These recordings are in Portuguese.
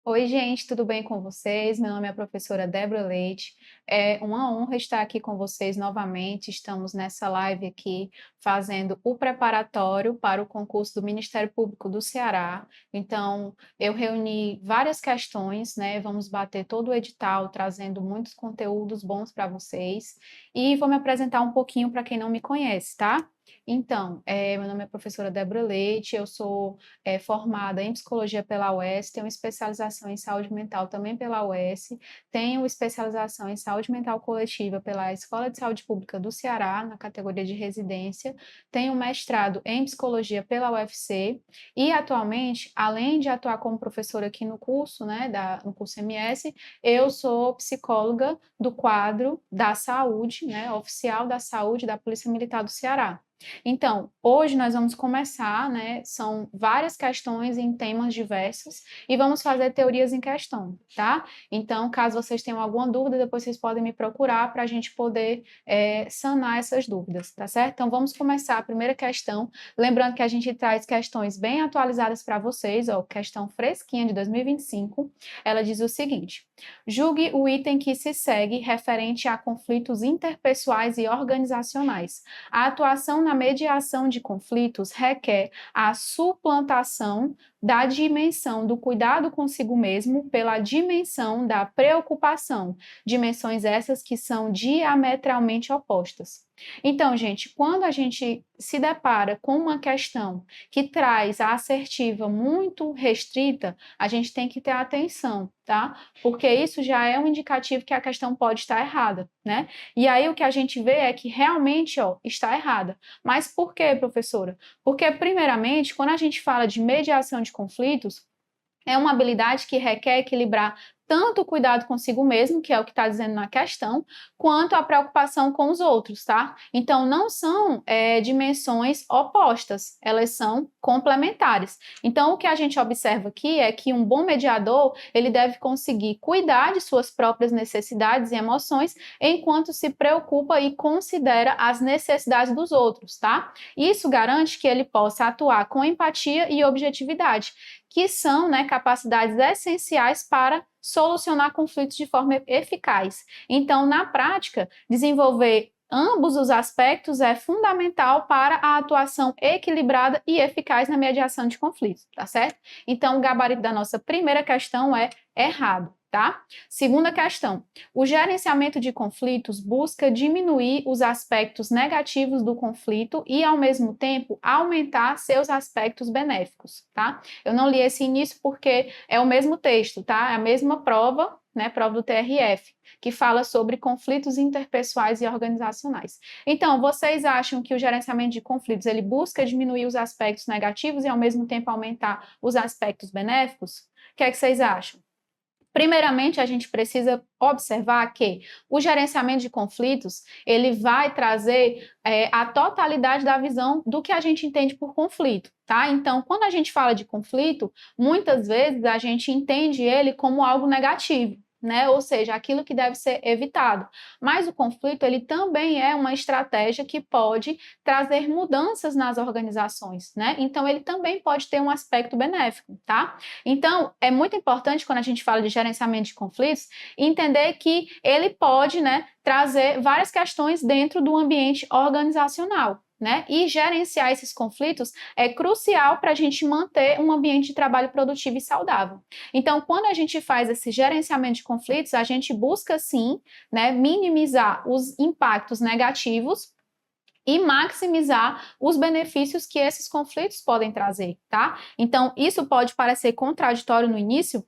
Oi, gente, tudo bem com vocês? Meu nome é a professora Débora Leite. É uma honra estar aqui com vocês novamente. Estamos nessa live aqui fazendo o preparatório para o concurso do Ministério Público do Ceará. Então, eu reuni várias questões, né? Vamos bater todo o edital, trazendo muitos conteúdos bons para vocês. E vou me apresentar um pouquinho para quem não me conhece, tá? Então, meu nome é professora Débora Leite, eu sou formada em psicologia pela UES, tenho especialização em saúde mental também pela UES, tenho especialização em saúde mental coletiva pela Escola de Saúde Pública do Ceará, na categoria de residência, tenho mestrado em psicologia pela UFC e atualmente, além de atuar como professora aqui no curso, né, no curso MS, eu sou psicóloga do quadro da saúde, né, oficial da saúde da Polícia Militar do Ceará. Então, hoje nós vamos começar, né? São várias questões em temas diversos e vamos fazer teorias em questão, tá? Então, caso vocês tenham alguma dúvida, depois vocês podem me procurar para a gente poder sanar essas dúvidas, tá certo? Então, vamos começar a primeira questão. Lembrando que a gente traz questões bem atualizadas para vocês, ó, questão fresquinha de 2025. Ela diz o seguinte: julgue o item que se segue referente a conflitos interpessoais e organizacionais. A atuação na mediação de conflitos requer a suplantação da dimensão do cuidado consigo mesmo pela dimensão da preocupação, dimensões essas que são diametralmente opostas. Então, gente, quando a gente se depara com uma questão que traz a assertiva muito restrita, a gente tem que ter atenção, tá? Porque isso já é um indicativo que a questão pode estar errada, né? E aí o que a gente vê é que realmente, ó, está errada. Mas por quê, professora? Porque, primeiramente, quando a gente fala de mediação de conflitos, é uma habilidade que requer equilibrar tanto o cuidado consigo mesmo, que é o que está dizendo na questão, quanto a preocupação com os outros, tá? Então, não são dimensões opostas, elas são complementares. Então, o que a gente observa aqui é que um bom mediador, ele deve conseguir cuidar de suas próprias necessidades e emoções, enquanto se preocupa e considera as necessidades dos outros, tá? Isso garante que ele possa atuar com empatia e objetividade, que são, né, capacidades essenciais para solucionar conflitos de forma eficaz. Então, na prática, desenvolver ambos os aspectos é fundamental para a atuação equilibrada e eficaz na mediação de conflitos, tá certo? Então, o gabarito da nossa primeira questão é errado, tá? Segunda questão: o gerenciamento de conflitos busca diminuir os aspectos negativos do conflito e, ao mesmo tempo, aumentar seus aspectos benéficos, tá? Eu não li esse início porque é o mesmo texto, tá? É a mesma prova, né? Prova do TRF, que fala sobre conflitos interpessoais e organizacionais. Então, vocês acham que o gerenciamento de conflitos, ele busca diminuir os aspectos negativos e, ao mesmo tempo, aumentar os aspectos benéficos? O que é que vocês acham? Primeiramente, a gente precisa observar que o gerenciamento de conflitos, ele vai trazer a totalidade da visão do que a gente entende por conflito, tá? Então, quando a gente fala de conflito, muitas vezes a gente entende ele como algo negativo, né? Ou seja, aquilo que deve ser evitado. Mas o conflito, ele também é uma estratégia que pode trazer mudanças nas organizações, né? Então, ele também pode ter um aspecto benéfico, tá? Então, é muito importante, quando a gente fala de gerenciamento de conflitos, entender que ele pode, né, trazer várias questões dentro do ambiente organizacional, né? E gerenciar esses conflitos é crucial para a gente manter um ambiente de trabalho produtivo e saudável. Então, quando a gente faz esse gerenciamento de conflitos, a gente busca sim, né, minimizar os impactos negativos e maximizar os benefícios que esses conflitos podem trazer, tá? Então, isso pode parecer contraditório no início,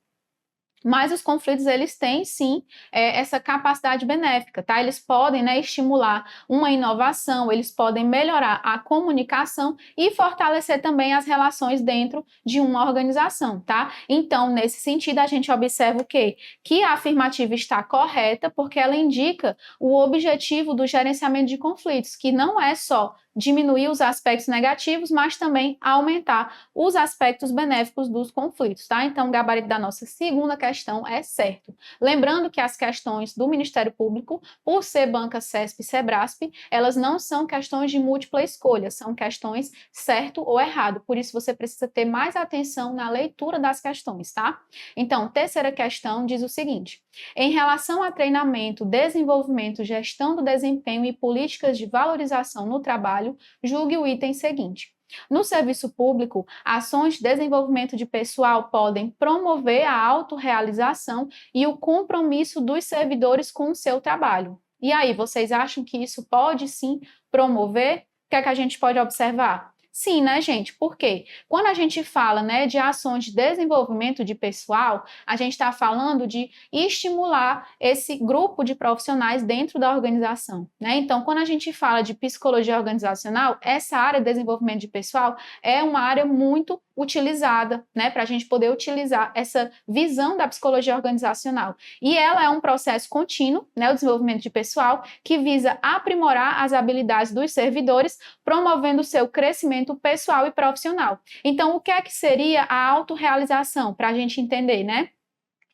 mas os conflitos, eles têm, sim, essa capacidade benéfica, tá? Eles podem, né, estimular uma inovação, eles podem melhorar a comunicação e fortalecer também as relações dentro de uma organização, tá? Então, nesse sentido, a gente observa o quê? Que a afirmativa está correta, porque ela indica o objetivo do gerenciamento de conflitos, que não é só diminuir os aspectos negativos, mas também aumentar os aspectos benéficos dos conflitos, tá? Então, o gabarito da nossa segunda questão é certo. Lembrando que as questões do Ministério Público, por ser banca CESP e SEBRASP, elas não são questões de múltipla escolha, são questões certo ou errado. Por isso, você precisa ter mais atenção na leitura das questões, tá? Então, terceira questão diz o seguinte: em relação a treinamento, desenvolvimento, gestão do desempenho e políticas de valorização no trabalho, julgue o item seguinte. No serviço público, ações de desenvolvimento de pessoal podem promover a autorrealização e o compromisso dos servidores com o seu trabalho. E aí, vocês acham que isso pode sim promover? O que é que a gente pode observar? Sim, né, gente? Por quê? Quando a gente fala, né, de ações de desenvolvimento de pessoal, a gente está falando de estimular esse grupo de profissionais dentro da organização, né? Então, quando a gente fala de psicologia organizacional, essa área de desenvolvimento de pessoal é uma área muito utilizada, né, para a gente poder utilizar essa visão da psicologia organizacional. E ela é um processo contínuo, né, o desenvolvimento de pessoal, que visa aprimorar as habilidades dos servidores, promovendo o seu crescimento pessoal e profissional. Então, o que é que seria a autorrealização, para a gente entender, né?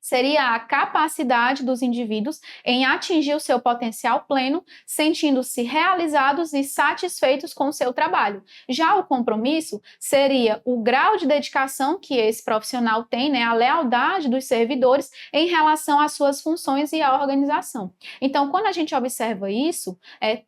Seria a capacidade dos indivíduos em atingir o seu potencial pleno, sentindo-se realizados e satisfeitos com o seu trabalho. Já o compromisso seria o grau de dedicação que esse profissional tem, né, a lealdade dos servidores em relação às suas funções e à organização. Então, quando a gente observa isso,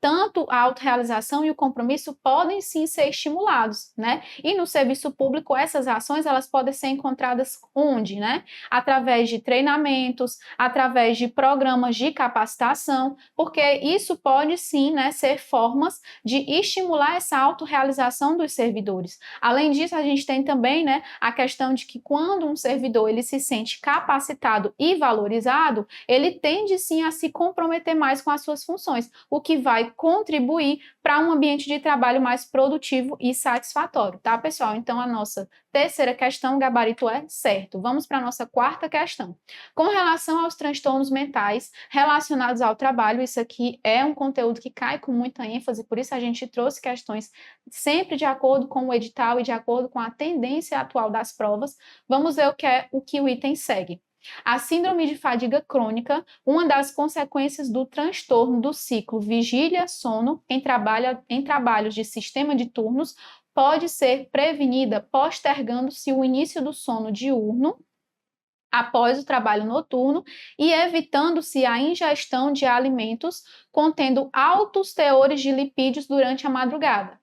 tanto a autorrealização e o compromisso podem sim ser estimulados, né? E no serviço público, essas ações, elas podem ser encontradas onde, né? Através de treinamentos, através de programas de capacitação, porque isso pode sim, né, ser formas de estimular essa autorrealização dos servidores. Além disso, a gente tem também, né, a questão de que quando um servidor ele se sente capacitado e valorizado, ele tende sim a se comprometer mais com as suas funções, o que vai contribuir para um ambiente de trabalho mais produtivo e satisfatório, tá, pessoal? Então, a nossa terceira questão, o gabarito é certo. Vamos para a nossa quarta questão. Com relação aos transtornos mentais relacionados ao trabalho, isso aqui é um conteúdo que cai com muita ênfase, por isso a gente trouxe questões sempre de acordo com o edital e de acordo com a tendência atual das provas. Vamos ver o que o item segue. A síndrome de fadiga crônica, uma das consequências do transtorno do ciclo vigília-sono em trabalhos de sistema de turnos, pode ser prevenida postergando-se o início do sono diurno após o trabalho noturno e evitando-se a ingestão de alimentos contendo altos teores de lipídios durante a madrugada.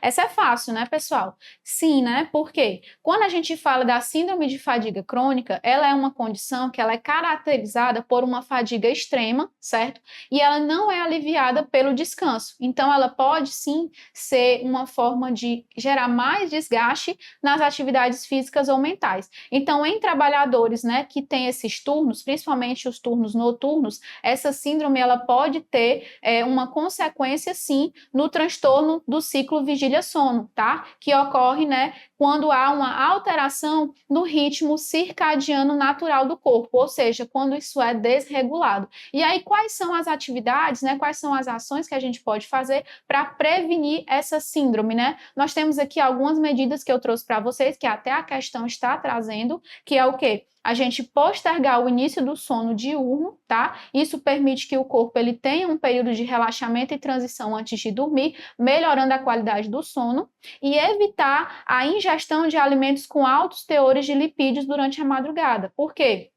Essa é fácil, né, pessoal? Sim, né? Por quê? Quando a gente fala da síndrome de fadiga crônica, ela é uma condição que ela é caracterizada por uma fadiga extrema, certo? E ela não é aliviada pelo descanso. Então, ela pode sim ser uma forma de gerar mais desgaste nas atividades físicas ou mentais. Então, em trabalhadores, né, que têm esses turnos, principalmente os turnos noturnos, essa síndrome ela pode ter uma consequência, sim, no transtorno do ciclo vigília-sono, tá? Que ocorre, né, quando há uma alteração no ritmo circadiano natural do corpo, ou seja, quando isso é desregulado. E aí, quais são as atividades, né? Quais são as ações que a gente pode fazer para prevenir essa síndrome, né? Nós temos aqui algumas medidas que eu trouxe para vocês, que até a questão está trazendo, que é o quê? A gente postergar o início do sono diurno, tá? Isso permite que o corpo ele tenha um período de relaxamento e transição antes de dormir, melhorando a qualidade do sono e evitar a ingestão de alimentos com altos teores de lipídios durante a madrugada. Por quê?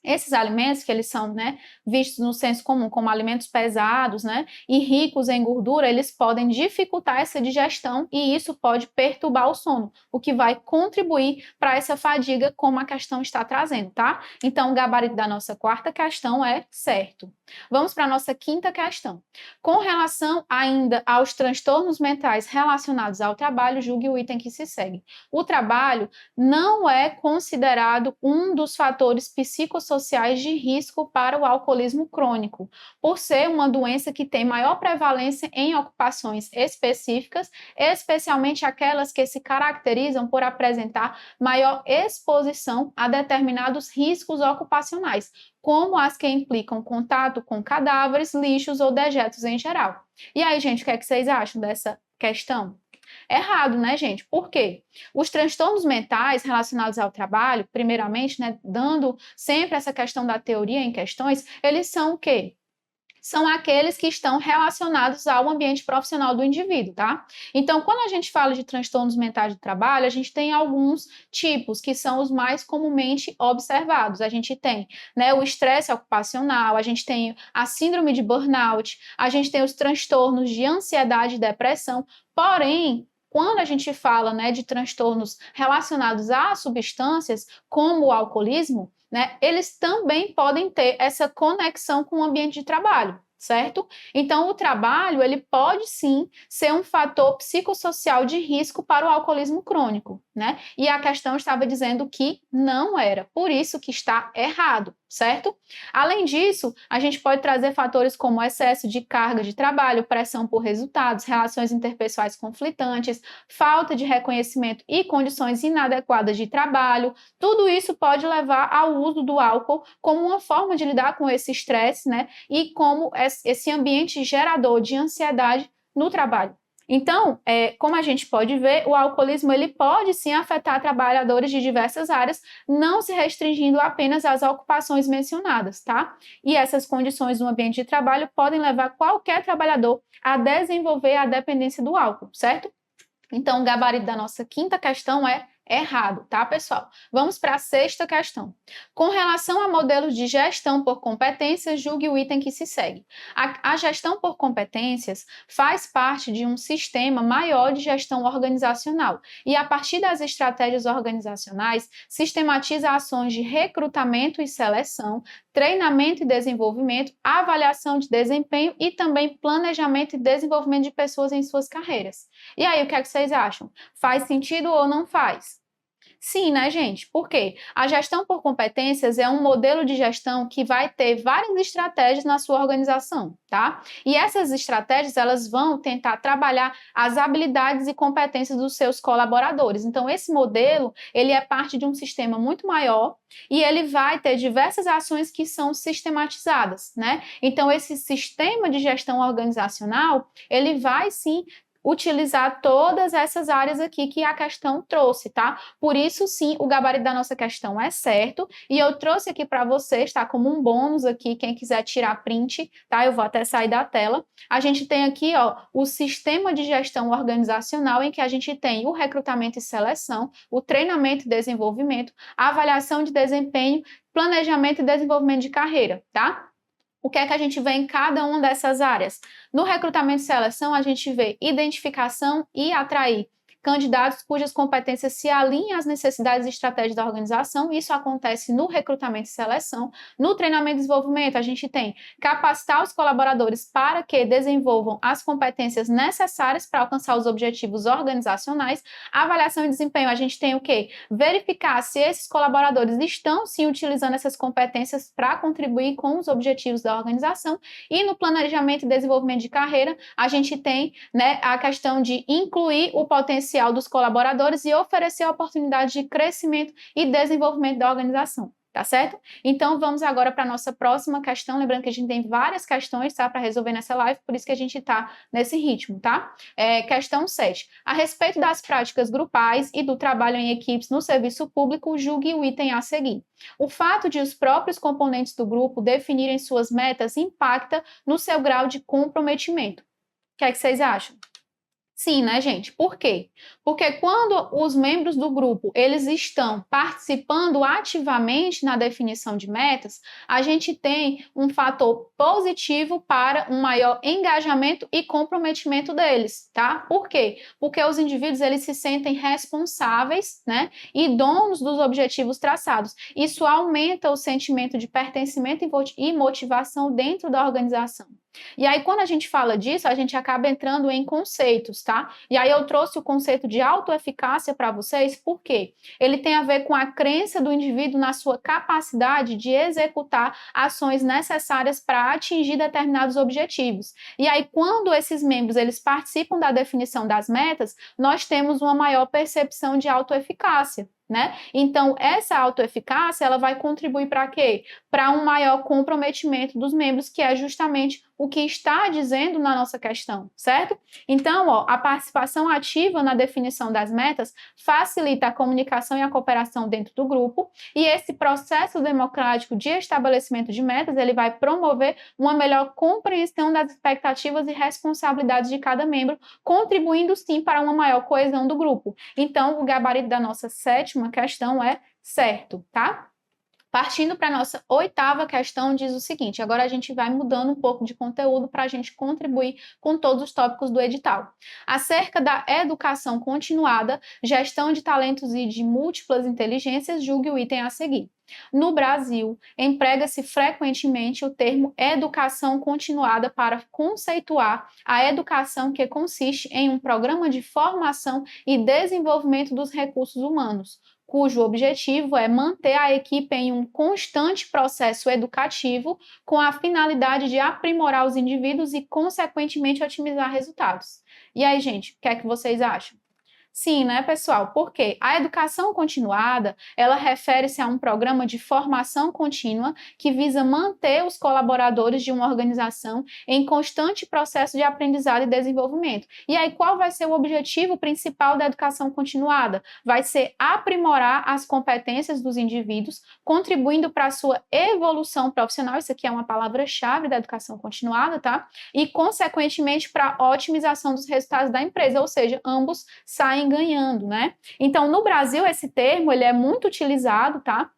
Esses alimentos, que eles são, né, vistos no senso comum como alimentos pesados, né, e ricos em gordura, eles podem dificultar essa digestão e isso pode perturbar o sono, o que vai contribuir para essa fadiga como a questão está trazendo, tá? Então, o gabarito da nossa quarta questão é certo. Vamos para a nossa quinta questão. Com relação ainda aos transtornos mentais relacionados ao trabalho, julgue o item que se segue. O trabalho não é considerado um dos fatores psicossociais de risco para o alcoolismo crônico, por ser uma doença que tem maior prevalência em ocupações específicas, especialmente aquelas que se caracterizam por apresentar maior exposição a determinados riscos ocupacionais, como as que implicam contato com cadáveres, lixos ou dejetos em geral. E aí, gente, o que é que vocês acham dessa questão? Errado, né, gente? Por quê? Os transtornos mentais relacionados ao trabalho, primeiramente, né, dando sempre essa questão da teoria em questões, eles são o quê? São aqueles que estão relacionados ao ambiente profissional do indivíduo, tá? Então, quando a gente fala de transtornos mentais do trabalho, a gente tem alguns tipos que são os mais comumente observados. A gente tem, né, o estresse ocupacional, a gente tem a síndrome de burnout, a gente tem os transtornos de ansiedade e depressão. Porém, quando a gente fala, né, de transtornos relacionados a substâncias, como o alcoolismo, né, eles também podem ter essa conexão com o ambiente de trabalho, certo? Então, o trabalho, ele pode sim ser um fator psicossocial de risco para o alcoolismo crônico, né? E a questão estava dizendo que não era, por isso que está errado, certo? Além disso, a gente pode trazer fatores como excesso de carga de trabalho, pressão por resultados, relações interpessoais conflitantes, falta de reconhecimento e condições inadequadas de trabalho. Tudo isso pode levar ao uso do álcool como uma forma de lidar com esse estresse, né? E como esse ambiente gerador de ansiedade no trabalho. Então, como a gente pode ver, o alcoolismo ele pode sim afetar trabalhadores de diversas áreas, não se restringindo apenas às ocupações mencionadas, tá? E essas condições no ambiente de trabalho podem levar qualquer trabalhador a desenvolver a dependência do álcool, certo? Então, o gabarito da nossa quinta questão é errado, tá, pessoal? Vamos para a sexta questão. Com relação a modelos de gestão por competências, julgue o item que se segue. A gestão por competências faz parte de um sistema maior de gestão organizacional e, a partir das estratégias organizacionais, sistematiza ações de recrutamento e seleção, treinamento e desenvolvimento, avaliação de desempenho e também planejamento e desenvolvimento de pessoas em suas carreiras. E aí, o que é que vocês acham? Faz sentido ou não faz? Sim, né, gente? Por quê? A gestão por competências é um modelo de gestão que vai ter várias estratégias na sua organização, tá? E essas estratégias, elas vão tentar trabalhar as habilidades e competências dos seus colaboradores. Então, esse modelo, ele é parte de um sistema muito maior e ele vai ter diversas ações que são sistematizadas, né? Então, esse sistema de gestão organizacional, ele vai sim utilizar todas essas áreas aqui que a questão trouxe, tá? Por isso, sim, o gabarito da nossa questão é certo, e eu trouxe aqui para vocês, tá? Como um bônus aqui, quem quiser tirar print, tá? Eu vou até sair da tela. A gente tem aqui, ó, o sistema de gestão organizacional, em que a gente tem o recrutamento e seleção, o treinamento e desenvolvimento, a avaliação de desempenho, planejamento e desenvolvimento de carreira, tá? O que é que a gente vê em cada uma dessas áreas? No recrutamento e seleção, a gente vê identificação e atrair candidatos cujas competências se alinham às necessidades e estratégias da organização. Isso acontece no recrutamento e seleção. No treinamento e desenvolvimento, a gente tem capacitar os colaboradores para que desenvolvam as competências necessárias para alcançar os objetivos organizacionais. A avaliação de desempenho, a gente tem o quê? Verificar se esses colaboradores estão sim utilizando essas competências para contribuir com os objetivos da organização. E no planejamento e desenvolvimento de carreira, a gente tem, né, a questão de incluir o potencial dos colaboradores e oferecer oportunidades de crescimento e desenvolvimento da organização. Tá certo? Então, vamos agora para a nossa próxima questão. Lembrando que a gente tem várias questões, tá, para resolver nessa live, por isso que a gente está nesse ritmo, tá? Questão 7. A respeito das práticas grupais e do trabalho em equipes no serviço público, julgue o item a seguir. O fato de os próprios componentes do grupo definirem suas metas impacta no seu grau de comprometimento. O que é que vocês acham? Sim, né, gente? Por quê? Porque quando os membros do grupo, eles estão participando ativamente na definição de metas, a gente tem um fator positivo para um maior engajamento e comprometimento deles, tá? Por quê? Porque os indivíduos, eles se sentem responsáveis, né, e donos dos objetivos traçados. Isso aumenta o sentimento de pertencimento e motivação dentro da organização. E aí, quando a gente fala disso, a gente acaba entrando em conceitos, tá? E aí eu trouxe o conceito de autoeficácia para vocês, porque ele tem a ver com a crença do indivíduo na sua capacidade de executar ações necessárias para atingir determinados objetivos. E aí, quando esses membros eles participam da definição das metas, nós temos uma maior percepção de autoeficácia. Né? Então, essa autoeficácia, ela vai contribuir para quê? Para um maior comprometimento dos membros, que é justamente o que está dizendo na nossa questão, certo? Então, ó, a participação ativa na definição das metas facilita a comunicação e a cooperação dentro do grupo, e esse processo democrático de estabelecimento de metas, ele vai promover uma melhor compreensão das expectativas e responsabilidades de cada membro, contribuindo sim para uma maior coesão do grupo. Então, o gabarito da nossa sétima questão é certo, tá? Partindo para a nossa oitava questão, diz o seguinte: agora a gente vai mudando um pouco de conteúdo para a gente contribuir com todos os tópicos do edital. Acerca da educação continuada, gestão de talentos e de múltiplas inteligências, julgue o item a seguir. No Brasil, emprega-se frequentemente o termo educação continuada para conceituar a educação que consiste em um programa de formação e desenvolvimento dos recursos humanos, cujo objetivo é manter a equipe em um constante processo educativo com a finalidade de aprimorar os indivíduos e, consequentemente, otimizar resultados. E aí, gente, o que é que vocês acham? Sim, né, pessoal? Porque a educação continuada, ela refere-se a um programa de formação contínua que visa manter os colaboradores de uma organização em constante processo de aprendizado e desenvolvimento. E aí, qual vai ser o objetivo principal da educação continuada? Vai ser aprimorar as competências dos indivíduos, contribuindo para a sua evolução profissional, isso aqui é uma palavra-chave da educação continuada, tá? E, consequentemente, para a otimização dos resultados da empresa, ou seja, ambos saem ganhando, né? Então, no Brasil, esse termo ele é muito utilizado, tá?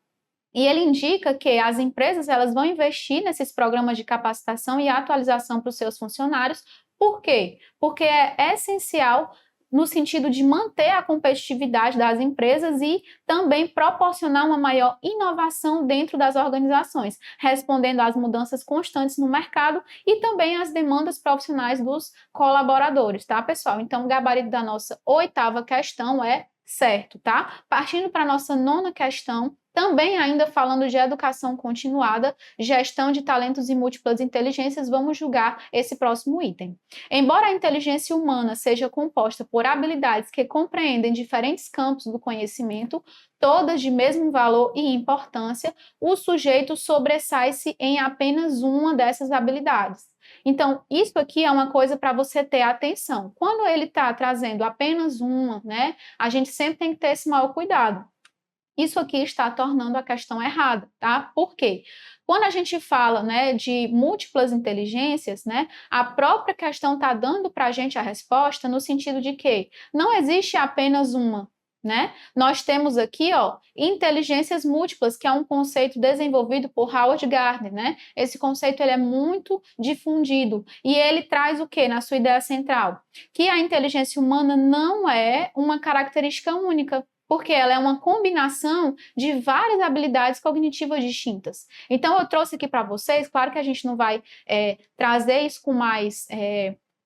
E ele indica que as empresas elas vão investir nesses programas de capacitação e atualização para os seus funcionários. Por quê? Porque é essencial no sentido de manter a competitividade das empresas e também proporcionar uma maior inovação dentro das organizações, respondendo às mudanças constantes no mercado e também às demandas profissionais dos colaboradores, tá, pessoal? Então, o gabarito da nossa oitava questão é certo, tá? Partindo para a nossa nona questão, também ainda falando de educação continuada, gestão de talentos e múltiplas inteligências, vamos julgar esse próximo item. Embora a inteligência humana seja composta por habilidades que compreendem diferentes campos do conhecimento, todas de mesmo valor e importância, o sujeito sobressai-se em apenas uma dessas habilidades. Então, isso aqui é uma coisa para você ter atenção. Quando ele está trazendo apenas uma, né, a gente sempre tem que ter esse maior cuidado. Isso aqui está tornando a questão errada, tá? Por quê? Quando a gente fala, né, de múltiplas inteligências, né, a própria questão está dando para a gente a resposta no sentido de que não existe apenas uma, né? Nós temos aqui, ó, inteligências múltiplas, que é um conceito desenvolvido por Howard Gardner, né? Esse conceito ele é muito difundido e ele traz o que na sua ideia central? Que a inteligência humana não é uma característica única, porque ela é uma combinação de várias habilidades cognitivas distintas. Então, eu trouxe aqui para vocês, claro que a gente não vai trazer isso com mais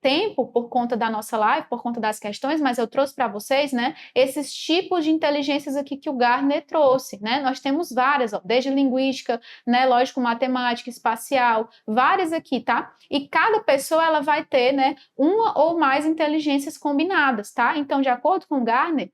tempo por conta da nossa live, por conta das questões, mas eu trouxe para vocês, né, esses tipos de inteligências aqui que o Gardner trouxe, né? Nós temos várias, ó, desde linguística, né, lógico, matemática, espacial, várias aqui, tá? E cada pessoa ela vai ter, né, uma ou mais inteligências combinadas, tá? Então, de acordo com o Gardner,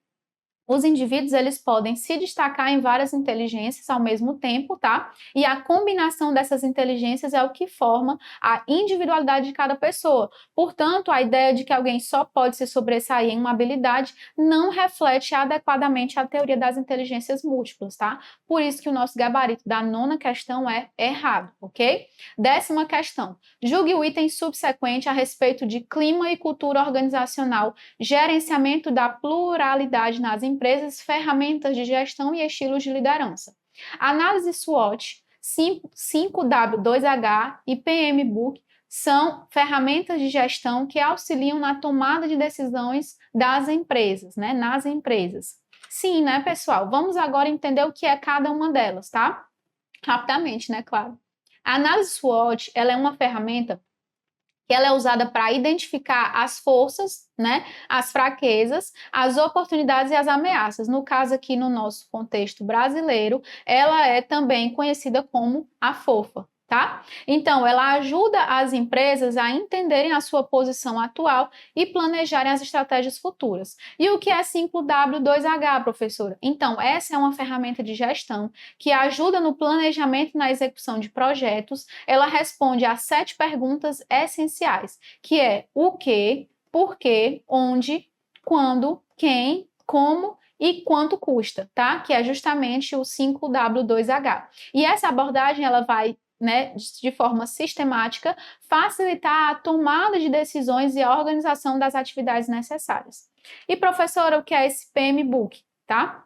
Os indivíduos, eles podem se destacar em várias inteligências ao mesmo tempo, tá? E a combinação dessas inteligências é o que forma a individualidade de cada pessoa. Portanto, a ideia de que alguém só pode se sobressair em uma habilidade não reflete adequadamente a teoria das inteligências múltiplas, tá? Por isso que o nosso gabarito da 9ª questão é errado, ok? 10ª questão. Julgue o item subsequente a respeito de clima e cultura organizacional, gerenciamento da pluralidade nas empresas, ferramentas de gestão e estilos de liderança. Análise SWOT, 5W2H e PMBOK são ferramentas de gestão que auxiliam na tomada de decisões das empresas, né, nas empresas. Sim, né, pessoal? Vamos agora entender o que é cada uma delas, tá? Rapidamente, né, claro. A análise SWOT, ela é uma ferramenta que ela é usada para identificar as forças, né, as fraquezas, as oportunidades e as ameaças. No caso aqui, no nosso contexto brasileiro, ela é também conhecida como a FOFA. Tá? Então, ela ajuda as empresas a entenderem a sua posição atual e planejarem as estratégias futuras. E o que é 5W2H, professora? Então, essa é uma ferramenta de gestão que ajuda no planejamento e na execução de projetos. Ela responde a 7 perguntas essenciais, que é o que, por quê, onde, quando, quem, como e quanto custa, tá? Que é justamente o 5W2H. E essa abordagem, ela vai, né, de forma sistemática, facilitar a tomada de decisões e a organização das atividades necessárias. E, professora, o que é esse PMBOK, tá?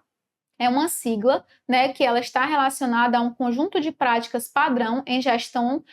É uma sigla, né, que ela está relacionada a um conjunto de práticas padrão em gestão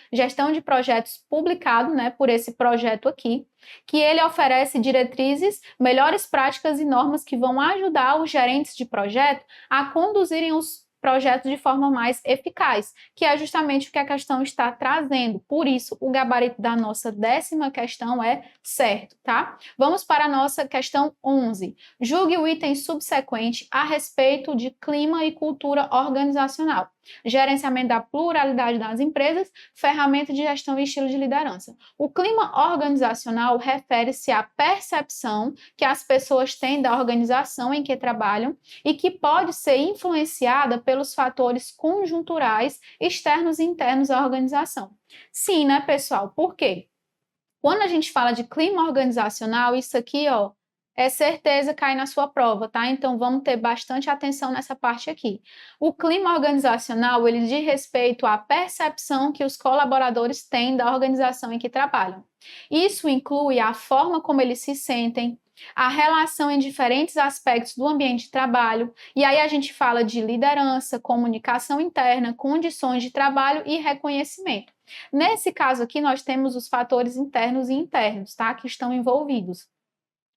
de projetos publicado, né, por esse projeto aqui, que ele oferece diretrizes, melhores práticas e normas que vão ajudar os gerentes de projeto a conduzirem os projetos de forma mais eficaz, que é justamente o que a questão está trazendo. Por isso, o gabarito da nossa 10ª questão é certo, tá? Vamos para a nossa questão 11. Julgue o item subsequente a respeito de clima e cultura organizacional, gerenciamento da pluralidade das empresas, ferramenta de gestão e estilo de liderança. O clima organizacional refere-se à percepção que as pessoas têm da organização em que trabalham e que pode ser influenciada pelos fatores conjunturais externos e internos à organização. Sim, né, pessoal? Por quê? Quando a gente fala de clima organizacional, isso aqui, ó, é certeza cai na sua prova, tá? Então vamos ter bastante atenção nessa parte aqui. O clima organizacional, ele diz respeito à percepção que os colaboradores têm da organização em que trabalham. Isso inclui a forma como eles se sentem, a relação em diferentes aspectos do ambiente de trabalho, e aí a gente fala de liderança, comunicação interna, condições de trabalho e reconhecimento. Nesse caso aqui, nós temos os fatores internos e internos, tá? Que estão envolvidos.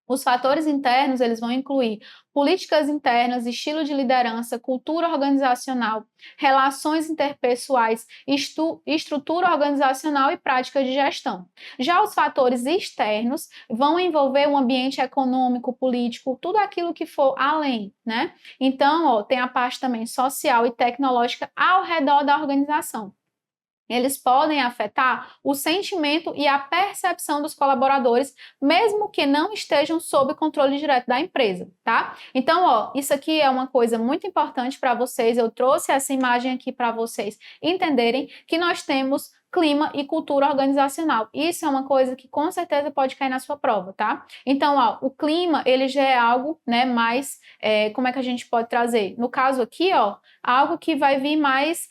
Os fatores internos, eles vão incluir políticas internas, estilo de liderança, cultura organizacional, relações interpessoais, estrutura organizacional e prática de gestão. Já os fatores externos vão envolver o ambiente econômico, político, tudo aquilo que for além, né? Então, ó, tem a parte também social e tecnológica ao redor da organização. Eles podem afetar o sentimento e a percepção dos colaboradores, mesmo que não estejam sob controle direto da empresa, tá? Então, ó, isso aqui é uma coisa muito importante para vocês. Eu trouxe essa imagem aqui para vocês entenderem que nós temos clima e cultura organizacional. Isso é uma coisa que com certeza pode cair na sua prova, tá? Então, ó, o clima, ele já é algo, né, mais, como é que a gente pode trazer? No caso aqui, ó, algo que vai vir mais,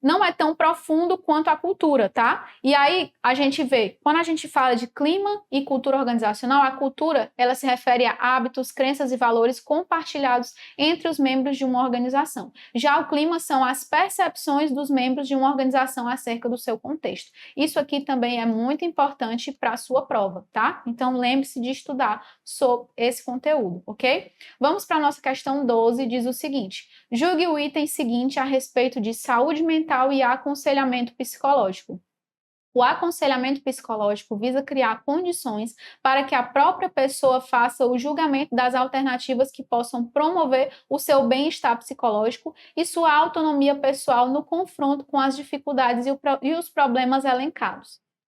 não é tão profundo quanto a cultura, tá? E aí a gente vê, quando a gente fala de clima e cultura organizacional, a cultura, ela se refere a hábitos, crenças e valores compartilhados entre os membros de uma organização. Já o clima são as percepções dos membros de uma organização acerca do seu contexto. Isso aqui também é muito importante para a sua prova, tá? Então lembre-se de estudar sobre esse conteúdo, ok? Vamos para a nossa questão 12, diz o seguinte: julgue o item seguinte a respeito de saúde mental e aconselhamento psicológico. O aconselhamento psicológico visa criar condições para que a própria pessoa faça o julgamento das alternativas que possam promover o seu bem-estar psicológico e sua autonomia pessoal no confronto com as dificuldades e os problemas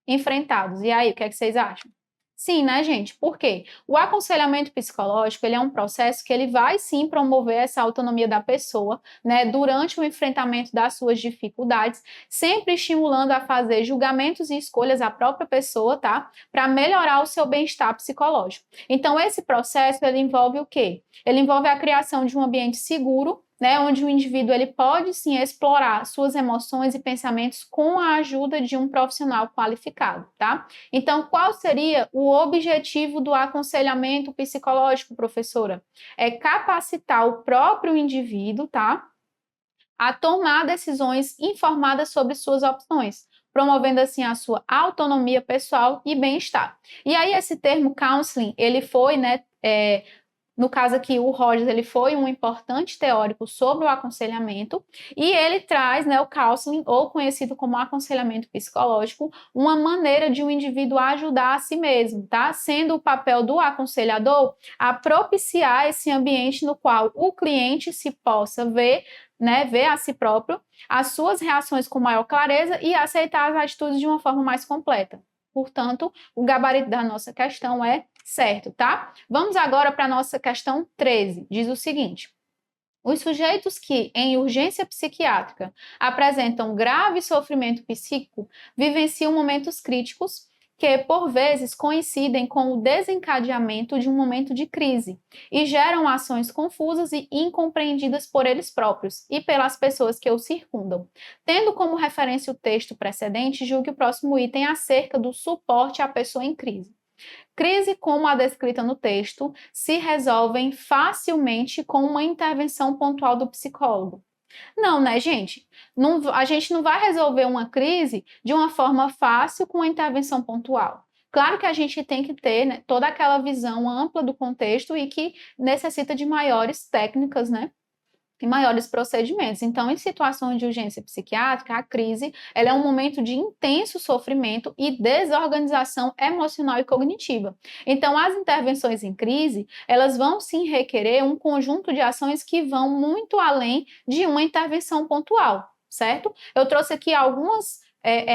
enfrentados. E aí, o que é que vocês acham? Sim, né, gente? Por quê? O aconselhamento psicológico, ele é um processo que ele vai sim promover essa autonomia da pessoa, né, durante o enfrentamento das suas dificuldades, sempre estimulando a fazer julgamentos e escolhas à própria pessoa, tá? Para melhorar o seu bem-estar psicológico. Então, esse processo, ele envolve o quê? Ele envolve a criação de um ambiente seguro, né, onde o indivíduo ele pode sim explorar suas emoções e pensamentos com a ajuda de um profissional qualificado, tá? Então, qual seria o objetivo do aconselhamento psicológico, professora? É capacitar o próprio indivíduo, tá? A tomar decisões informadas sobre suas opções, promovendo assim a sua autonomia pessoal e bem-estar. E aí esse termo counseling, ele foi, né, no caso aqui, o Rogers ele foi um importante teórico sobre o aconselhamento e ele traz, né, o counseling, ou conhecido como aconselhamento psicológico, uma maneira de um indivíduo ajudar a si mesmo, tá? Sendo o papel do aconselhador a propiciar esse ambiente no qual o cliente se possa ver, né, ver a si próprio, as suas reações com maior clareza e aceitar as atitudes de uma forma mais completa. Portanto, o gabarito da nossa questão é certo, tá? Vamos agora para a nossa questão 13. Diz o seguinte: os sujeitos que, em urgência psiquiátrica, apresentam grave sofrimento psíquico vivenciam momentos críticos que, por vezes, coincidem com o desencadeamento de um momento de crise e geram ações confusas e incompreendidas por eles próprios e pelas pessoas que os circundam. Tendo como referência o texto precedente, julgue o próximo item acerca do suporte à pessoa em crise. Crise, como a descrita no texto, se resolvem facilmente com uma intervenção pontual do psicólogo. Não, né, gente? Não, a gente não vai resolver uma crise de uma forma fácil com uma intervenção pontual. Claro que a gente tem que ter, né, toda aquela visão ampla do contexto e que necessita de maiores técnicas, né, e maiores procedimentos. Então, em situações de urgência psiquiátrica, a crise ela é um momento de intenso sofrimento e desorganização emocional e cognitiva. Então, as intervenções em crise, elas vão sim requerer um conjunto de ações que vão muito além de uma intervenção pontual, certo? Eu trouxe aqui algumas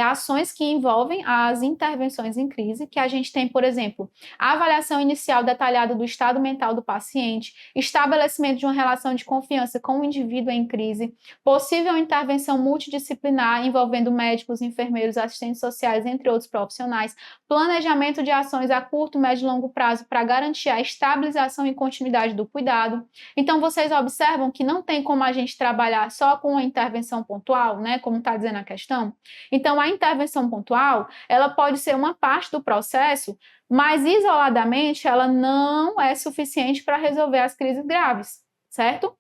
ações que envolvem as intervenções em crise, que a gente tem, por exemplo, a avaliação inicial detalhada do estado mental do paciente, estabelecimento de uma relação de confiança com o indivíduo em crise, possível intervenção multidisciplinar envolvendo médicos, enfermeiros, assistentes sociais, entre outros profissionais, planejamento de ações a curto, médio e longo prazo para garantir a estabilização e continuidade do cuidado. Então, vocês observam que não tem como a gente trabalhar só com uma intervenção pontual, né, como está dizendo a questão. Então, a intervenção pontual, ela pode ser uma parte do processo, mas isoladamente ela não é suficiente para resolver as crises graves, certo?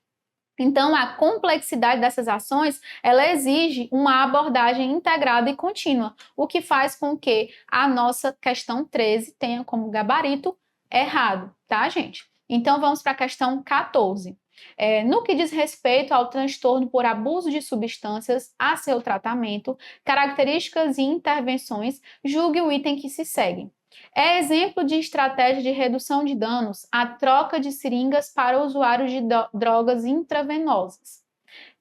Então, a complexidade dessas ações, ela exige uma abordagem integrada e contínua, o que faz com que a nossa questão 13 tenha como gabarito errado, tá, gente? Então, vamos para a questão 14. No que diz respeito ao transtorno por abuso de substâncias, a seu tratamento, características e intervenções, julgue o item que se segue. É exemplo de estratégia de redução de danos a troca de seringas para usuários de drogas intravenosas.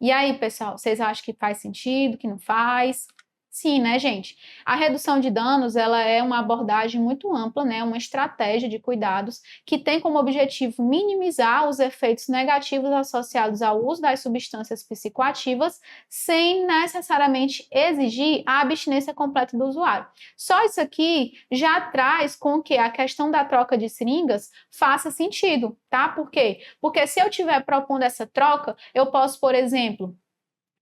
E aí, pessoal, vocês acham que faz sentido, que não faz? Sim, né, gente? A redução de danos, ela é uma abordagem muito ampla, né, uma estratégia de cuidados que tem como objetivo minimizar os efeitos negativos associados ao uso das substâncias psicoativas, sem necessariamente exigir a abstinência completa do usuário. Só isso aqui já traz com que a questão da troca de seringas faça sentido, tá? Por quê? Porque se eu estiver propondo essa troca, eu posso, por exemplo,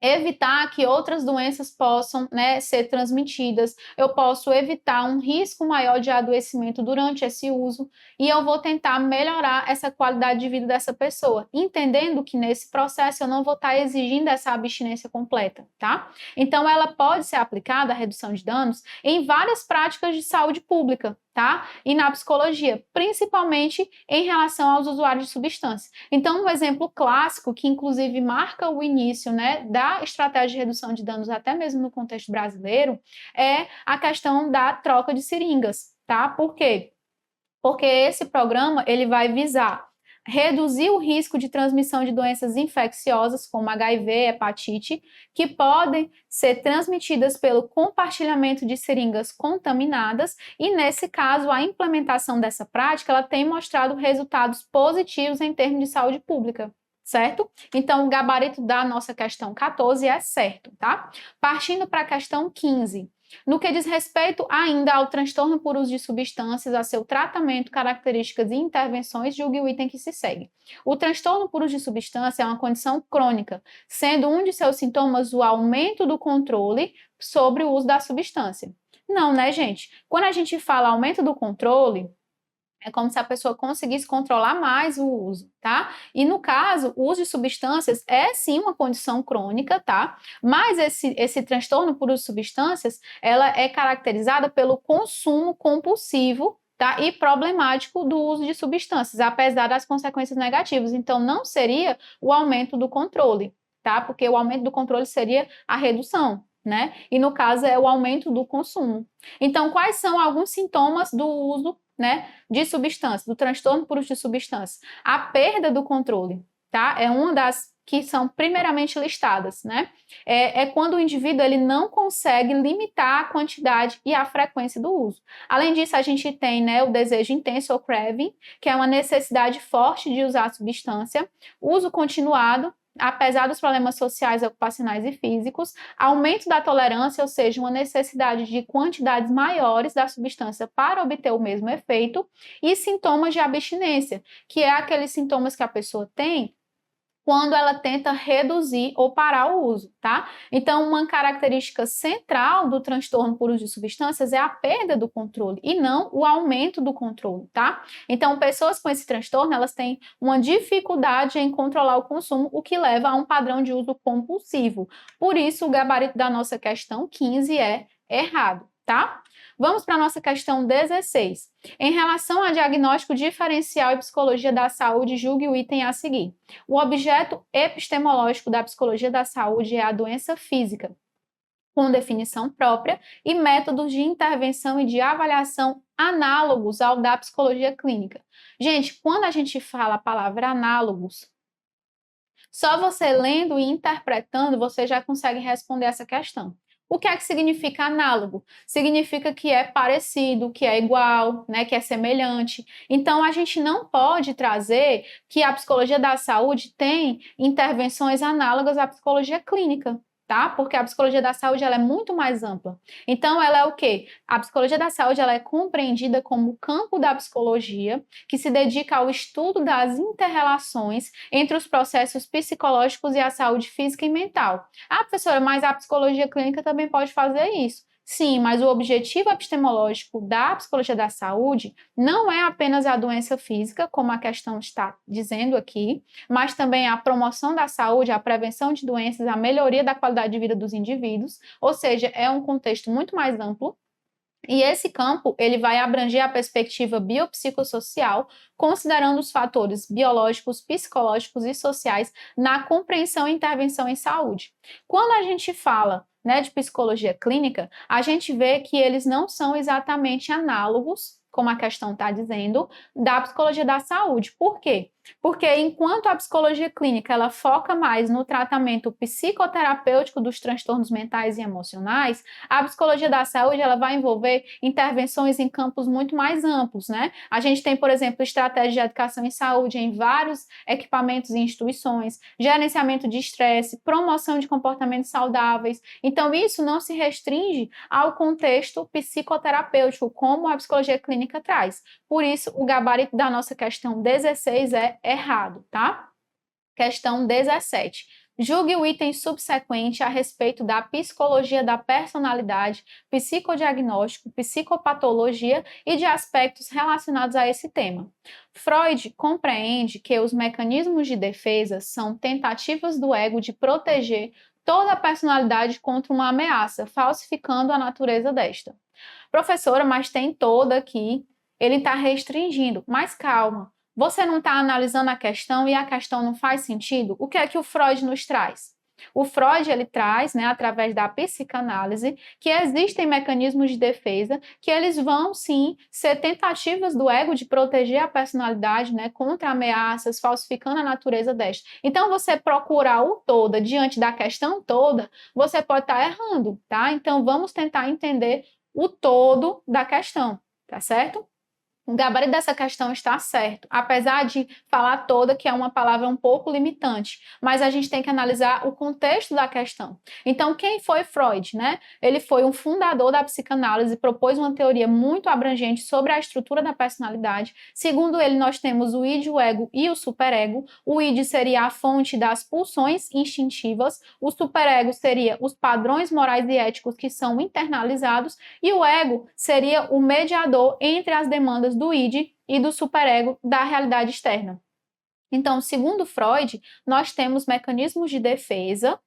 evitar que outras doenças possam, né, ser transmitidas, eu posso evitar um risco maior de adoecimento durante esse uso e eu vou tentar melhorar essa qualidade de vida dessa pessoa, entendendo que nesse processo eu não vou estar exigindo essa abstinência completa, tá? Então ela pode ser aplicada, a redução de danos, em várias práticas de saúde pública, tá? E na psicologia, principalmente em relação aos usuários de substâncias. Então, um exemplo clássico, que inclusive marca o início, né, da estratégia de redução de danos, até mesmo no contexto brasileiro, é a questão da troca de seringas, tá? Por quê? Porque esse programa, ele vai visar reduzir o risco de transmissão de doenças infecciosas, como HIV, hepatite, que podem ser transmitidas pelo compartilhamento de seringas contaminadas, e nesse caso, a implementação dessa prática, ela tem mostrado resultados positivos em termos de saúde pública. Certo? Então, o gabarito da nossa questão 14 é certo, tá? Partindo para a questão 15. No que diz respeito ainda ao transtorno por uso de substâncias, a seu tratamento, características e intervenções, julgue o item que se segue. O transtorno por uso de substância é uma condição crônica, sendo um de seus sintomas o aumento do controle sobre o uso da substância. Não, né, gente? Quando a gente fala aumento do controle, é como se a pessoa conseguisse controlar mais o uso, tá? E no caso, o uso de substâncias é sim uma condição crônica, tá? Mas esse transtorno por uso de substâncias, ela é caracterizada pelo consumo compulsivo, tá? E problemático do uso de substâncias, apesar das consequências negativas. Então, não seria o aumento do controle, tá? Porque o aumento do controle seria a redução, né? E no caso é o aumento do consumo. Então, quais são alguns sintomas do uso, né, de substâncias, do transtorno por uso de substâncias? A perda do controle, tá? É uma das que são primeiramente listadas, né? É quando o indivíduo ele não consegue limitar a quantidade e a frequência do uso. Além disso, a gente tem, né, o desejo intenso ou craving, que é uma necessidade forte de usar a substância, uso continuado, apesar dos problemas sociais, ocupacionais e físicos, aumento da tolerância, ou seja, uma necessidade de quantidades maiores da substância para obter o mesmo efeito, e sintomas de abstinência, que é aqueles sintomas que a pessoa tem quando ela tenta reduzir ou parar o uso, tá? Então, uma característica central do transtorno por uso de substâncias é a perda do controle e não o aumento do controle, tá? Então, pessoas com esse transtorno, elas têm uma dificuldade em controlar o consumo, o que leva a um padrão de uso compulsivo. Por isso, o gabarito da nossa questão 15 é errado, tá? Vamos para a nossa questão 16. Em relação a diagnóstico diferencial e psicologia da saúde, julgue o item a seguir. O objeto epistemológico da psicologia da saúde é a doença física, com definição própria e métodos de intervenção e de avaliação análogos ao da psicologia clínica. Gente, quando a gente fala a palavra análogos, só você lendo e interpretando, você já consegue responder essa questão. O que é que significa análogo? Significa que é parecido, que é igual, né, que é semelhante. Então, a gente não pode trazer que a psicologia da saúde tem intervenções análogas à psicologia clínica, tá? Porque a psicologia da saúde ela é muito mais ampla. Então, ela é o quê? A psicologia da saúde ela é compreendida como o campo da psicologia que se dedica ao estudo das interrelações entre os processos psicológicos e a saúde física e mental. Ah, professora, mas a psicologia clínica também pode fazer isso. Sim, mas o objetivo epistemológico da psicologia da saúde não é apenas a doença física, como a questão está dizendo aqui, mas também a promoção da saúde, a prevenção de doenças, a melhoria da qualidade de vida dos indivíduos, ou seja, é um contexto muito mais amplo. E esse campo, ele vai abranger a perspectiva biopsicossocial, considerando os fatores biológicos, psicológicos e sociais na compreensão e intervenção em saúde. Quando a gente fala, né, de psicologia clínica, a gente vê que eles não são exatamente análogos, como a questão está dizendo, da psicologia da saúde. Por quê? Porque enquanto a psicologia clínica ela foca mais no tratamento psicoterapêutico dos transtornos mentais e emocionais, a psicologia da saúde ela vai envolver intervenções em campos muito mais amplos, né? A gente tem, por exemplo, estratégias de educação em saúde em vários equipamentos e instituições, gerenciamento de estresse, promoção de comportamentos saudáveis. Então, isso não se restringe ao contexto psicoterapêutico, como a psicologia clínica traz. Por isso, o gabarito da nossa questão 16 é errado, tá? Questão 17. Julgue o item subsequente a respeito da psicologia da personalidade, psicodiagnóstico, psicopatologia e de aspectos relacionados a esse tema. Freud compreende que os mecanismos de defesa são tentativas do ego de proteger toda a personalidade contra uma ameaça, falsificando a natureza desta. Professora, mas tem toda aqui, ele está restringindo, mas calma. Você não está analisando a questão e a questão não faz sentido? O que é que o Freud nos traz? O Freud, ele traz, né, através da psicanálise, que existem mecanismos de defesa que eles vão, sim, ser tentativas do ego de proteger a personalidade, né, contra ameaças, falsificando a natureza desta. Então, você procurar o toda diante da questão toda, você pode estar errando, tá? Então, vamos tentar entender o todo da questão, tá certo? O gabarito dessa questão está certo, apesar de falar toda, que é uma palavra um pouco limitante, mas a gente tem que analisar o contexto da questão. Então, quem foi Freud, né? Ele foi um fundador da psicanálise, propôs uma teoria muito abrangente sobre a estrutura da personalidade. Segundo ele, nós temos o id, o ego e o superego. O id seria a fonte das pulsões instintivas, o superego seria os padrões morais e éticos que são internalizados, e o ego seria o mediador entre as demandas do id e do superego da realidade externa. Então, segundo Freud, nós temos mecanismos de defesa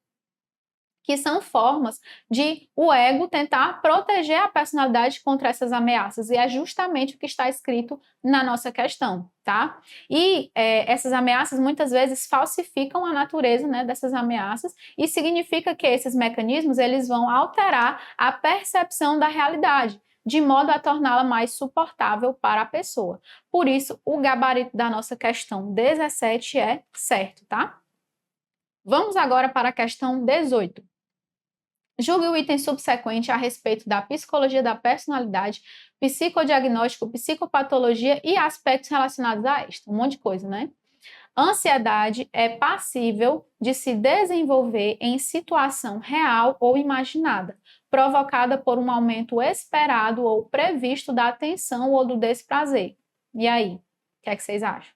que são formas de o ego tentar proteger a personalidade contra essas ameaças, e é justamente o que está escrito na nossa questão, tá? E essas ameaças muitas vezes falsificam a natureza, né, dessas ameaças, e significa que esses mecanismos eles vão alterar a percepção da realidade, de modo a torná-la mais suportável para a pessoa. Por isso, o gabarito da nossa questão 17 é certo, tá? Vamos agora para a questão 18. Julgue o item subsequente a respeito da psicologia da personalidade, psicodiagnóstico, psicopatologia e aspectos relacionados a esta. Um monte de coisa, né? Ansiedade é passível de se desenvolver em situação real ou imaginada, provocada por um aumento esperado ou previsto da atenção ou do desprazer. E aí, o que é que vocês acham?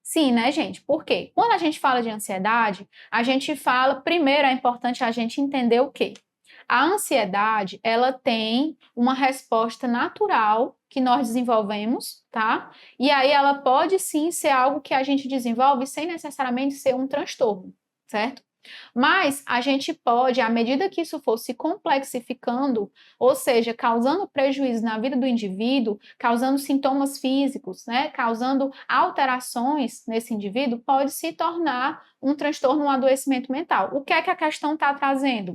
Sim, né, gente? Por quê? Quando a gente fala de ansiedade, a gente fala, primeiro é importante a gente entender o quê? A ansiedade, ela tem uma resposta natural que nós desenvolvemos, tá? E aí ela pode sim ser algo que a gente desenvolve sem necessariamente ser um transtorno, certo? Mas a gente pode, à medida que isso for se complexificando, ou seja, causando prejuízo na vida do indivíduo, causando sintomas físicos, né, causando alterações nesse indivíduo, pode se tornar um transtorno, um adoecimento mental. O que é que a questão está trazendo?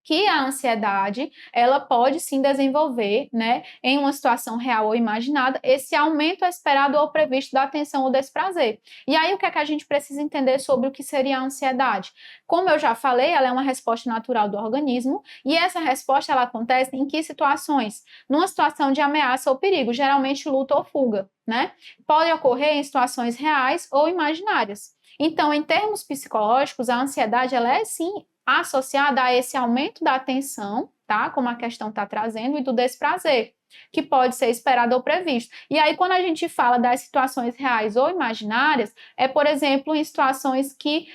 Que a ansiedade, ela pode sim desenvolver, né, em uma situação real ou imaginada, esse aumento esperado ou previsto da atenção ou desse prazer. E aí, o que é que a gente precisa entender sobre o que seria a ansiedade? Como eu já falei, ela é uma resposta natural do organismo, e essa resposta, ela acontece em que situações? Numa situação de ameaça ou perigo, geralmente luta ou fuga, né? Pode ocorrer em situações reais ou imaginárias. Então, em termos psicológicos, a ansiedade, ela é sim associada a esse aumento da atenção, tá? Como a questão está trazendo, e do desprazer, que pode ser esperado ou previsto. E aí, quando a gente fala das situações reais ou imaginárias, é, por exemplo, em situações que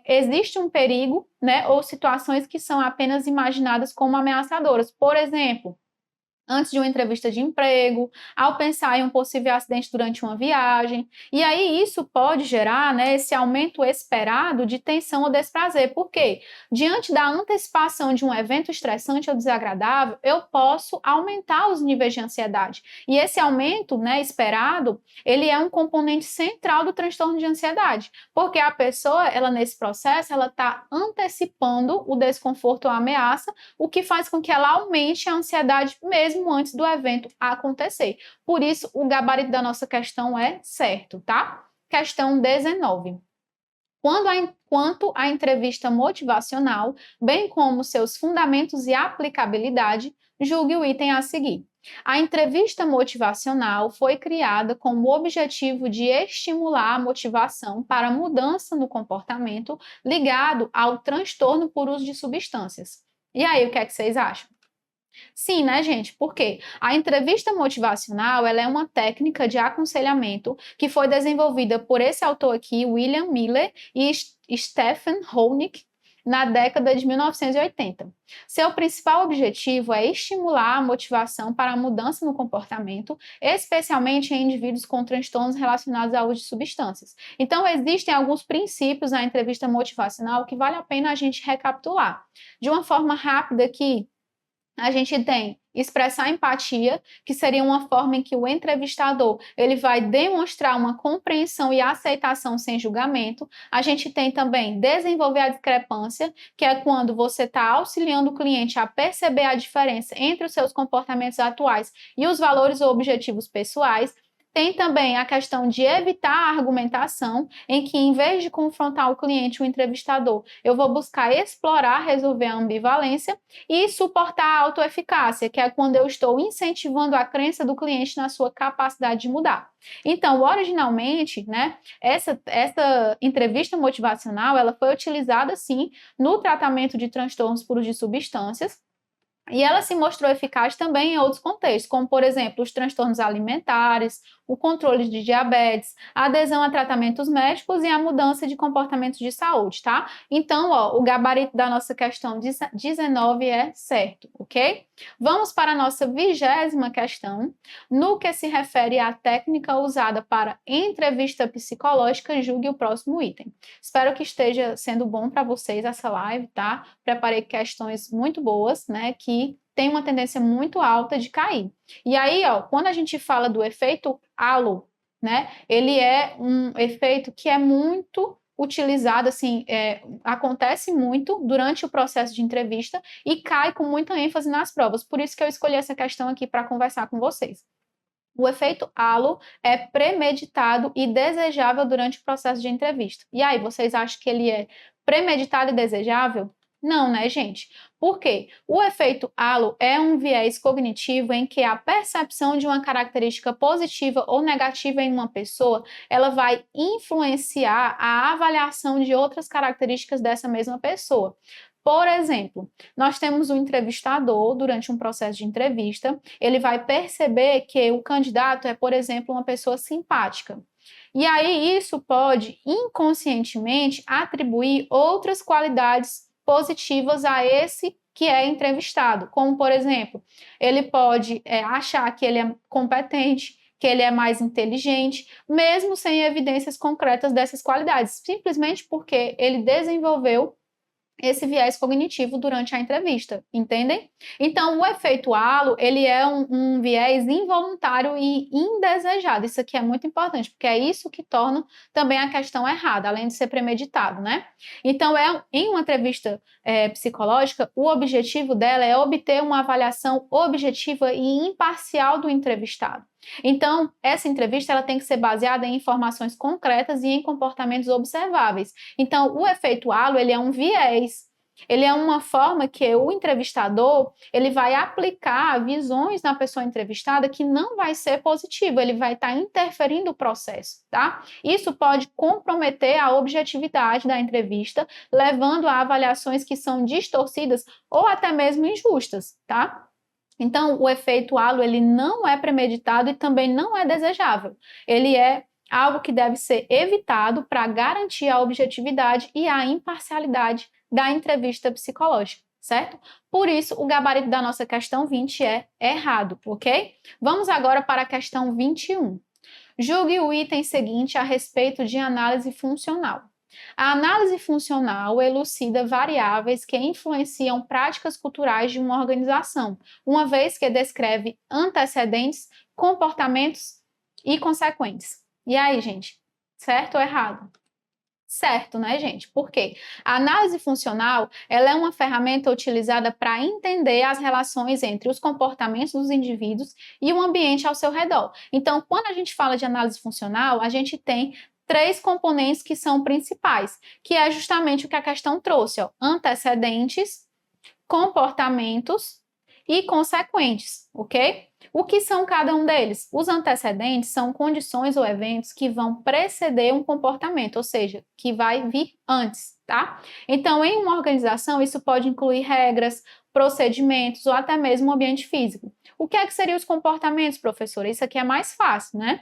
existe um perigo, né? Ou situações que são apenas imaginadas como ameaçadoras. Por exemplo, antes de uma entrevista de emprego, ao pensar em um possível acidente durante uma viagem. E aí isso pode gerar, né, esse aumento esperado de tensão ou desprazer. Por quê? Diante da antecipação de um evento estressante ou desagradável, eu posso aumentar os níveis de ansiedade. E esse aumento, né, esperado, ele é um componente central do transtorno de ansiedade, porque a pessoa, ela nesse processo, ela está antecipando o desconforto ou a ameaça, o que faz com que ela aumente a ansiedade mesmo antes do evento acontecer. Por isso, o gabarito da nossa questão é certo, tá? Questão 19. Quanto à entrevista motivacional, bem como seus fundamentos e aplicabilidade, julgue o item a seguir. A entrevista motivacional foi criada com o objetivo de estimular a motivação para a mudança no comportamento ligado ao transtorno por uso de substâncias. E aí, o que é que vocês acham? Sim, né, gente? Porque a entrevista motivacional, ela é uma técnica de aconselhamento que foi desenvolvida por esse autor aqui, William Miller e Stephen Honig, na década de 1980. Seu principal objetivo é estimular a motivação para a mudança no comportamento, especialmente em indivíduos com transtornos relacionados ao uso de substâncias. Então, existem alguns princípios na entrevista motivacional que vale a pena a gente recapitular. De uma forma rápida aqui, a gente tem expressar empatia, que seria uma forma em que o entrevistador ele vai demonstrar uma compreensão e aceitação sem julgamento. A gente tem também desenvolver a discrepância, que é quando você está auxiliando o cliente a perceber a diferença entre os seus comportamentos atuais e os valores ou objetivos pessoais. Tem também a questão de evitar a argumentação, em que, em vez de confrontar o cliente, o entrevistador, eu vou buscar explorar, resolver a ambivalência e suportar a autoeficácia, que é quando eu estou incentivando a crença do cliente na sua capacidade de mudar. Então, originalmente, né, essa entrevista motivacional, ela foi utilizada, sim, no tratamento de transtornos por uso de substâncias, e ela se mostrou eficaz também em outros contextos, como, por exemplo, os transtornos alimentares, o controle de diabetes, a adesão a tratamentos médicos e a mudança de comportamentos de saúde, tá? Então, ó, o gabarito da nossa questão 19 é certo, ok? Vamos para a nossa 20ª questão. No que se refere à técnica usada para entrevista psicológica, julgue o próximo item. Espero que esteja sendo bom para vocês essa live, tá? Preparei questões muito boas, né, que tem uma tendência muito alta de cair. E aí, ó, quando a gente fala do efeito halo, né, ele é um efeito que é muito utilizado, assim, acontece muito durante o processo de entrevista e cai com muita ênfase nas provas. Por isso que eu escolhi essa questão aqui para conversar com vocês. O efeito halo é premeditado e desejável durante o processo de entrevista. E aí, vocês acham que ele é premeditado e desejável? Não, né, gente? Por quê? O efeito halo é um viés cognitivo em que a percepção de uma característica positiva ou negativa em uma pessoa, ela vai influenciar a avaliação de outras características dessa mesma pessoa. Por exemplo, nós temos um entrevistador durante um processo de entrevista, ele vai perceber que o candidato é, por exemplo, uma pessoa simpática. E aí isso pode inconscientemente atribuir outras qualidades positivas a esse que é entrevistado, como, por exemplo, ele pode achar que ele é competente, que ele é mais inteligente, mesmo sem evidências concretas dessas qualidades, simplesmente porque ele desenvolveu esse viés cognitivo durante a entrevista, entendem? Então, o efeito halo, ele é um viés involuntário e indesejado. Isso aqui é muito importante, porque é isso que torna também a questão errada, além de ser premeditado, né? Então, em uma entrevista psicológica, o objetivo dela é obter uma avaliação objetiva e imparcial do entrevistado. Então, essa entrevista ela tem que ser baseada em informações concretas e em comportamentos observáveis. Então, o efeito halo, ele é um viés. Ele é uma forma que o entrevistador, ele vai aplicar visões na pessoa entrevistada que não vai ser positivo, ele vai estar interferindo o processo, tá? Isso pode comprometer a objetividade da entrevista, levando a avaliações que são distorcidas ou até mesmo injustas, tá? Então, o efeito halo, ele não é premeditado e também não é desejável. Ele é algo que deve ser evitado para garantir a objetividade e a imparcialidade da entrevista psicológica, certo? Por isso, o gabarito da nossa questão 20 é errado, ok? Vamos agora para a questão 21. Julgue o item seguinte a respeito de análise funcional. A análise funcional elucida variáveis que influenciam práticas culturais de uma organização, uma vez que descreve antecedentes, comportamentos e consequentes. E aí, gente, certo ou errado? Certo, né, gente? Por quê? A análise funcional, ela é uma ferramenta utilizada para entender as relações entre os comportamentos dos indivíduos e o ambiente ao seu redor. Então, quando a gente fala de análise funcional, a gente tem 3 componentes que são principais, que é justamente o que a questão trouxe, ó, antecedentes, comportamentos e consequentes, ok? O que são cada um deles? Os antecedentes são condições ou eventos que vão preceder um comportamento, ou seja, que vai vir antes, tá? Então, em uma organização, isso pode incluir regras, procedimentos ou até mesmo um ambiente físico. O que é que seriam os comportamentos, professora? Isso aqui é mais fácil, né?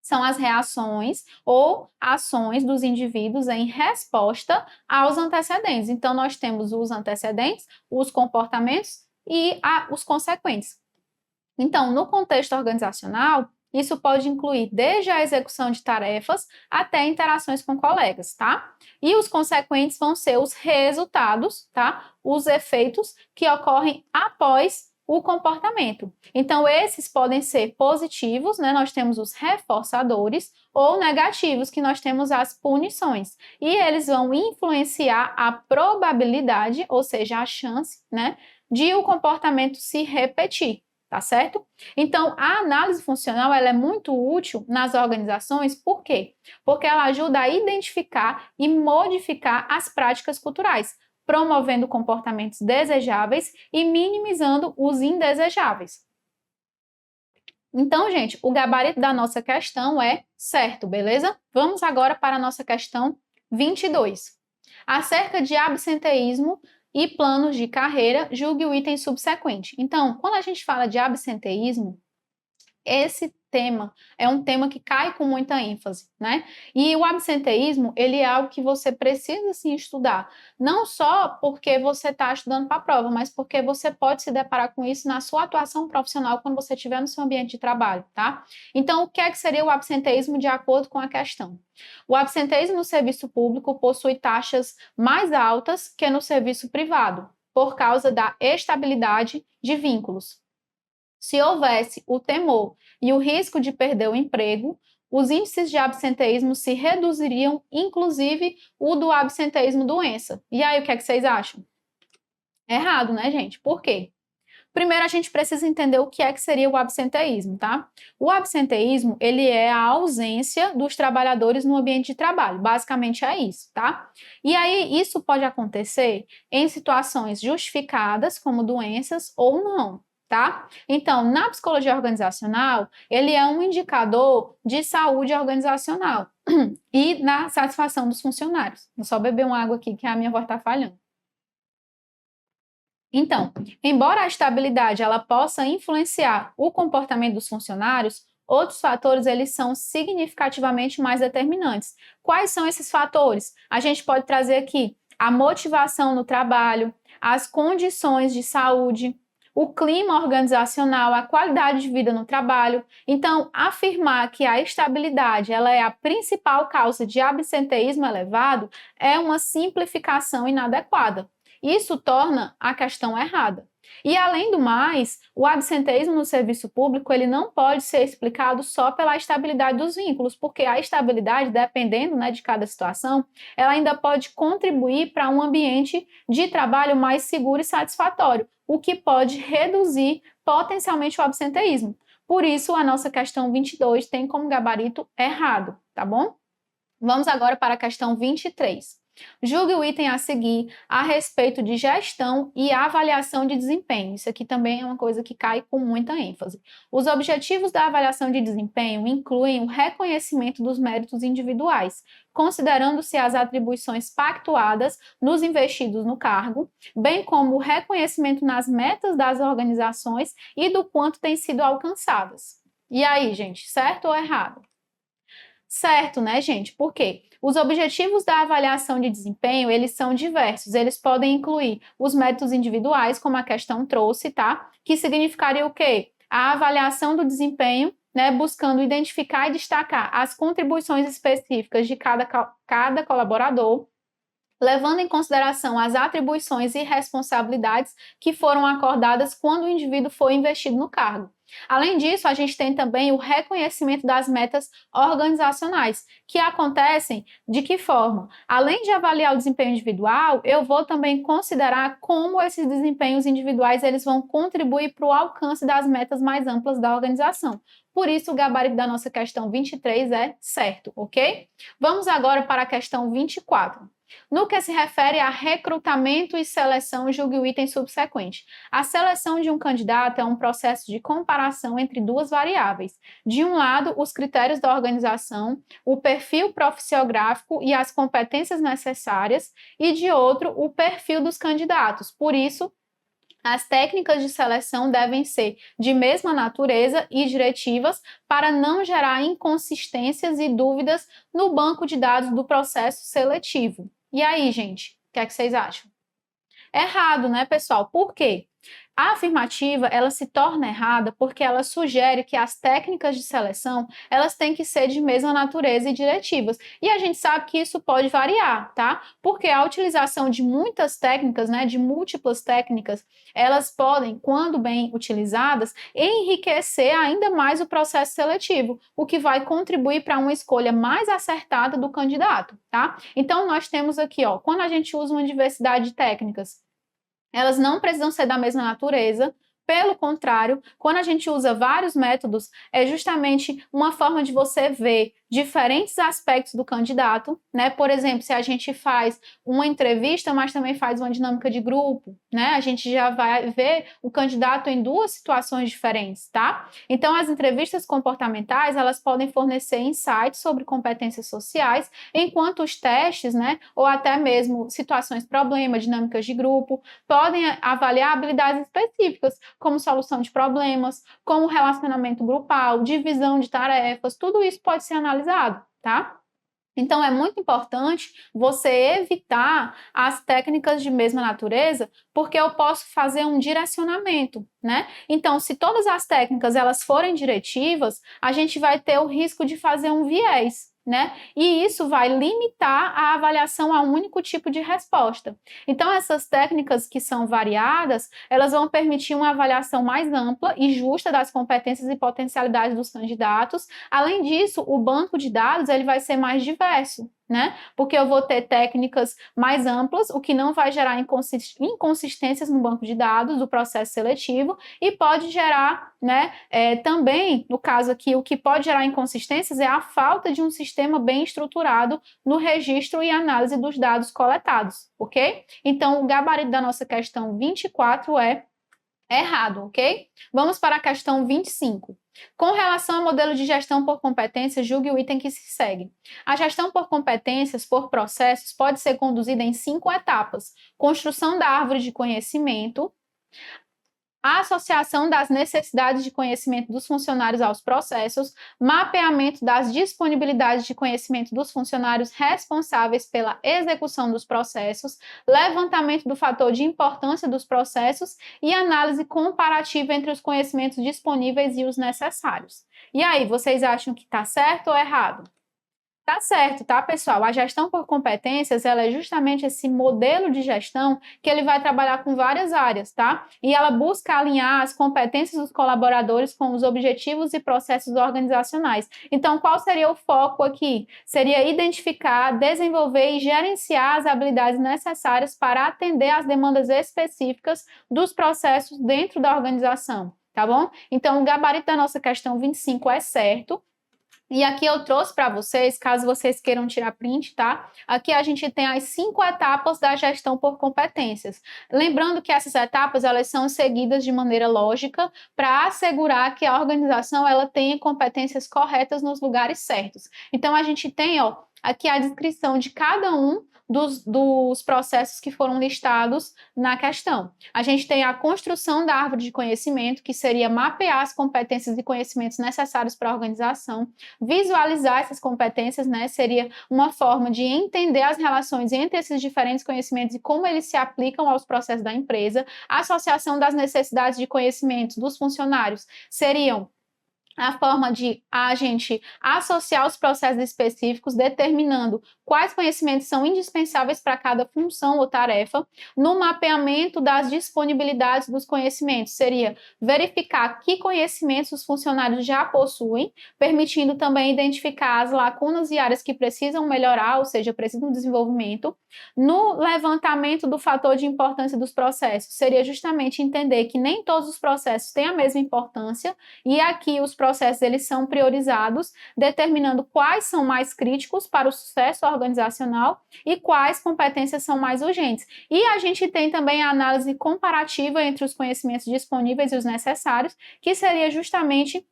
São as reações ou ações dos indivíduos em resposta aos antecedentes. Então, nós temos os antecedentes, os comportamentos e os consequentes. Então, no contexto organizacional, isso pode incluir desde a execução de tarefas até interações com colegas, tá? E os consequentes vão ser os resultados, tá? Os efeitos que ocorrem após o comportamento. Então, esses podem ser positivos, né? Nós temos os reforçadores, ou negativos, que nós temos as punições. E eles vão influenciar a probabilidade, ou seja, a chance, né, de o comportamento se repetir. Tá certo? Então, a análise funcional ela é muito útil nas organizações, por quê? Porque ela ajuda a identificar e modificar as práticas culturais, promovendo comportamentos desejáveis e minimizando os indesejáveis. Então, gente, o gabarito da nossa questão é certo, beleza? Vamos agora para a nossa questão 22. Acerca de absenteísmo e planos de carreira, julgue o item subsequente. Então, quando a gente fala de absenteísmo, esse tema é um tema que cai com muita ênfase, né? E o absenteísmo, ele é algo que você precisa sim estudar, não só porque você está estudando para a prova, mas porque você pode se deparar com isso na sua atuação profissional quando você estiver no seu ambiente de trabalho, tá? Então, o que é que seria o absenteísmo de acordo com a questão? O absenteísmo no serviço público possui taxas mais altas que no serviço privado, por causa da estabilidade de vínculos. Se houvesse o temor e o risco de perder o emprego, os índices de absenteísmo se reduziriam, inclusive o do absenteísmo doença. E aí, o que é que vocês acham? Errado, né, gente? Por quê? Primeiro, a gente precisa entender o que é que seria o absenteísmo, tá? O absenteísmo, ele é a ausência dos trabalhadores no ambiente de trabalho. Basicamente é isso, tá? E aí, isso pode acontecer em situações justificadas, como doenças, ou não. Tá? Então, na psicologia organizacional, ele é um indicador de saúde organizacional e na satisfação dos funcionários. Vou só beber uma água aqui que a minha voz está falhando. Então, embora a estabilidade ela possa influenciar o comportamento dos funcionários, outros fatores eles são significativamente mais determinantes. Quais são esses fatores? A gente pode trazer aqui a motivação no trabalho, as condições de saúde, o clima organizacional, a qualidade de vida no trabalho. Então, afirmar que a estabilidade ela é a principal causa de absenteísmo elevado é uma simplificação inadequada. Isso torna a questão errada. E além do mais, o absenteísmo no serviço público ele não pode ser explicado só pela estabilidade dos vínculos, porque a estabilidade, dependendo, né, de cada situação, ela ainda pode contribuir para um ambiente de trabalho mais seguro e satisfatório, o que pode reduzir potencialmente o absenteísmo. Por isso, a nossa questão 22 tem como gabarito errado, tá bom? Vamos agora para a questão 23. Julgue o item a seguir a respeito de gestão e avaliação de desempenho. Isso aqui também é uma coisa que cai com muita ênfase. Os objetivos da avaliação de desempenho incluem o reconhecimento dos méritos individuais, considerando-se as atribuições pactuadas nos investidos no cargo, bem como o reconhecimento nas metas das organizações e do quanto têm sido alcançadas. E aí, gente, certo ou errado? Certo, né, gente? Por quê? Os objetivos da avaliação de desempenho, eles são diversos. Eles podem incluir os méritos individuais, como a questão trouxe, tá? Que significaria o quê? A avaliação do desempenho, né, buscando identificar e destacar as contribuições específicas de cada colaborador, levando em consideração as atribuições e responsabilidades que foram acordadas quando o indivíduo foi investido no cargo. Além disso, a gente tem também o reconhecimento das metas organizacionais, que acontecem de que forma? Além de avaliar o desempenho individual, eu vou também considerar como esses desempenhos individuais eles vão contribuir para o alcance das metas mais amplas da organização. Por isso, o gabarito da nossa questão 23 é certo, ok? Vamos agora para a questão 24. No que se refere a recrutamento e seleção, julgue o item subsequente. A seleção de um candidato é um processo de comparação entre duas variáveis. De um lado, os critérios da organização, o perfil profissiográfico e as competências necessárias, e de outro, o perfil dos candidatos. Por isso, as técnicas de seleção devem ser de mesma natureza e diretivas para não gerar inconsistências e dúvidas no banco de dados do processo seletivo. E aí, gente, o que é que vocês acham? Errado, né, pessoal? Por quê? A afirmativa, ela se torna errada porque ela sugere que as técnicas de seleção, elas têm que ser de mesma natureza e diretivas. E a gente sabe que isso pode variar, tá? Porque a utilização de muitas técnicas, né, de múltiplas técnicas, elas podem, quando bem utilizadas, enriquecer ainda mais o processo seletivo, o que vai contribuir para uma escolha mais acertada do candidato, tá? Então, nós temos aqui, ó, quando a gente usa uma diversidade de técnicas, elas não precisam ser da mesma natureza. Pelo contrário, quando a gente usa vários métodos, é justamente uma forma de você ver diferentes aspectos do candidato, né? Por exemplo, se a gente faz uma entrevista, mas também faz uma dinâmica de grupo, né? A gente já vai ver o candidato em duas situações diferentes, tá? Então, as entrevistas comportamentais, elas podem fornecer insights sobre competências sociais, enquanto os testes, né, ou até mesmo situações problema, dinâmicas de grupo, podem avaliar habilidades específicas, como solução de problemas, como relacionamento grupal, divisão de tarefas, tudo isso pode ser analisado, tá? Então, é muito importante você evitar as técnicas de mesma natureza, porque eu posso fazer um direcionamento, né? Então, se todas as técnicas elas forem diretivas, a gente vai ter o risco de fazer um viés, né? E isso vai limitar a avaliação a um único tipo de resposta. Então, essas técnicas que são variadas, elas vão permitir uma avaliação mais ampla e justa das competências e potencialidades dos candidatos. Além disso, o banco de dados ele vai ser mais diverso, né? Porque eu vou ter técnicas mais amplas, o que não vai gerar inconsistências no banco de dados do processo seletivo e pode gerar, né? Também, no caso aqui, o que pode gerar inconsistências é a falta de um sistema bem estruturado no registro e análise dos dados coletados, ok? Então, o gabarito da nossa questão 24 é errado, ok? Vamos para a questão 25. Com relação ao modelo de gestão por competências, julgue o item que se segue. A gestão por competências, por processos, pode ser conduzida em 5 etapas: construção da árvore de conhecimento, a associação das necessidades de conhecimento dos funcionários aos processos, mapeamento das disponibilidades de conhecimento dos funcionários responsáveis pela execução dos processos, levantamento do fator de importância dos processos e análise comparativa entre os conhecimentos disponíveis e os necessários. E aí, vocês acham que está certo ou errado? Tá certo, tá, pessoal? A gestão por competências, ela é justamente esse modelo de gestão que ele vai trabalhar com várias áreas, tá? E ela busca alinhar as competências dos colaboradores com os objetivos e processos organizacionais. Então, qual seria o foco aqui? Seria identificar, desenvolver e gerenciar as habilidades necessárias para atender às demandas específicas dos processos dentro da organização, tá bom? Então, o gabarito da nossa questão 25 é certo. E aqui eu trouxe para vocês, caso vocês queiram tirar print, tá? Aqui a gente tem as 5 etapas da gestão por competências. Lembrando que essas etapas, elas são seguidas de maneira lógica para assegurar que a organização, ela tenha competências corretas nos lugares certos. Então, a gente tem, ó, aqui a descrição de cada um dos processos que foram listados na questão. A gente tem a construção da árvore de conhecimento, que seria mapear as competências e conhecimentos necessários para a organização. Visualizar essas competências, né, seria uma forma de entender as relações entre esses diferentes conhecimentos e como eles se aplicam aos processos da empresa. A associação das necessidades de conhecimentos dos funcionários seriam a forma de a gente associar os processos específicos, determinando quais conhecimentos são indispensáveis para cada função ou tarefa. No mapeamento das disponibilidades dos conhecimentos, seria verificar que conhecimentos os funcionários já possuem, permitindo também identificar as lacunas e áreas que precisam melhorar, ou seja, precisam de desenvolvimento. No levantamento do fator de importância dos processos, seria justamente entender que nem todos os processos têm a mesma importância, e aqui os processos eles são priorizados, determinando quais são mais críticos para o sucesso organizacional e quais competências são mais urgentes. E a gente tem também a análise comparativa entre os conhecimentos disponíveis e os necessários, que seria justamente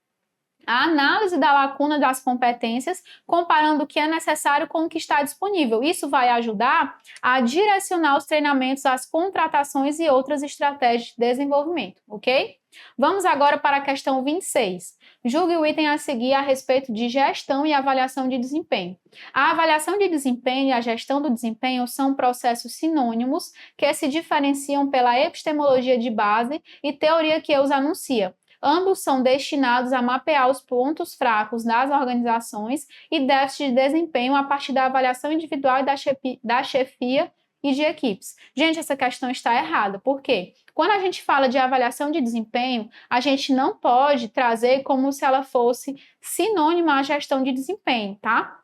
a análise da lacuna das competências, comparando o que é necessário com o que está disponível. Isso vai ajudar a direcionar os treinamentos, as contratações e outras estratégias de desenvolvimento, ok? Vamos agora para a questão 26. Julgue o item a seguir a respeito de gestão e avaliação de desempenho. A avaliação de desempenho e a gestão do desempenho são processos sinônimos que se diferenciam pela epistemologia de base e teoria que os anuncia. Ambos são destinados a mapear os pontos fracos das organizações e déficits de desempenho a partir da avaliação individual e da chefia e de equipes. Gente, essa questão está errada. Por quê? Quando a gente fala de avaliação de desempenho, a gente não pode trazer como se ela fosse sinônima à gestão de desempenho, tá?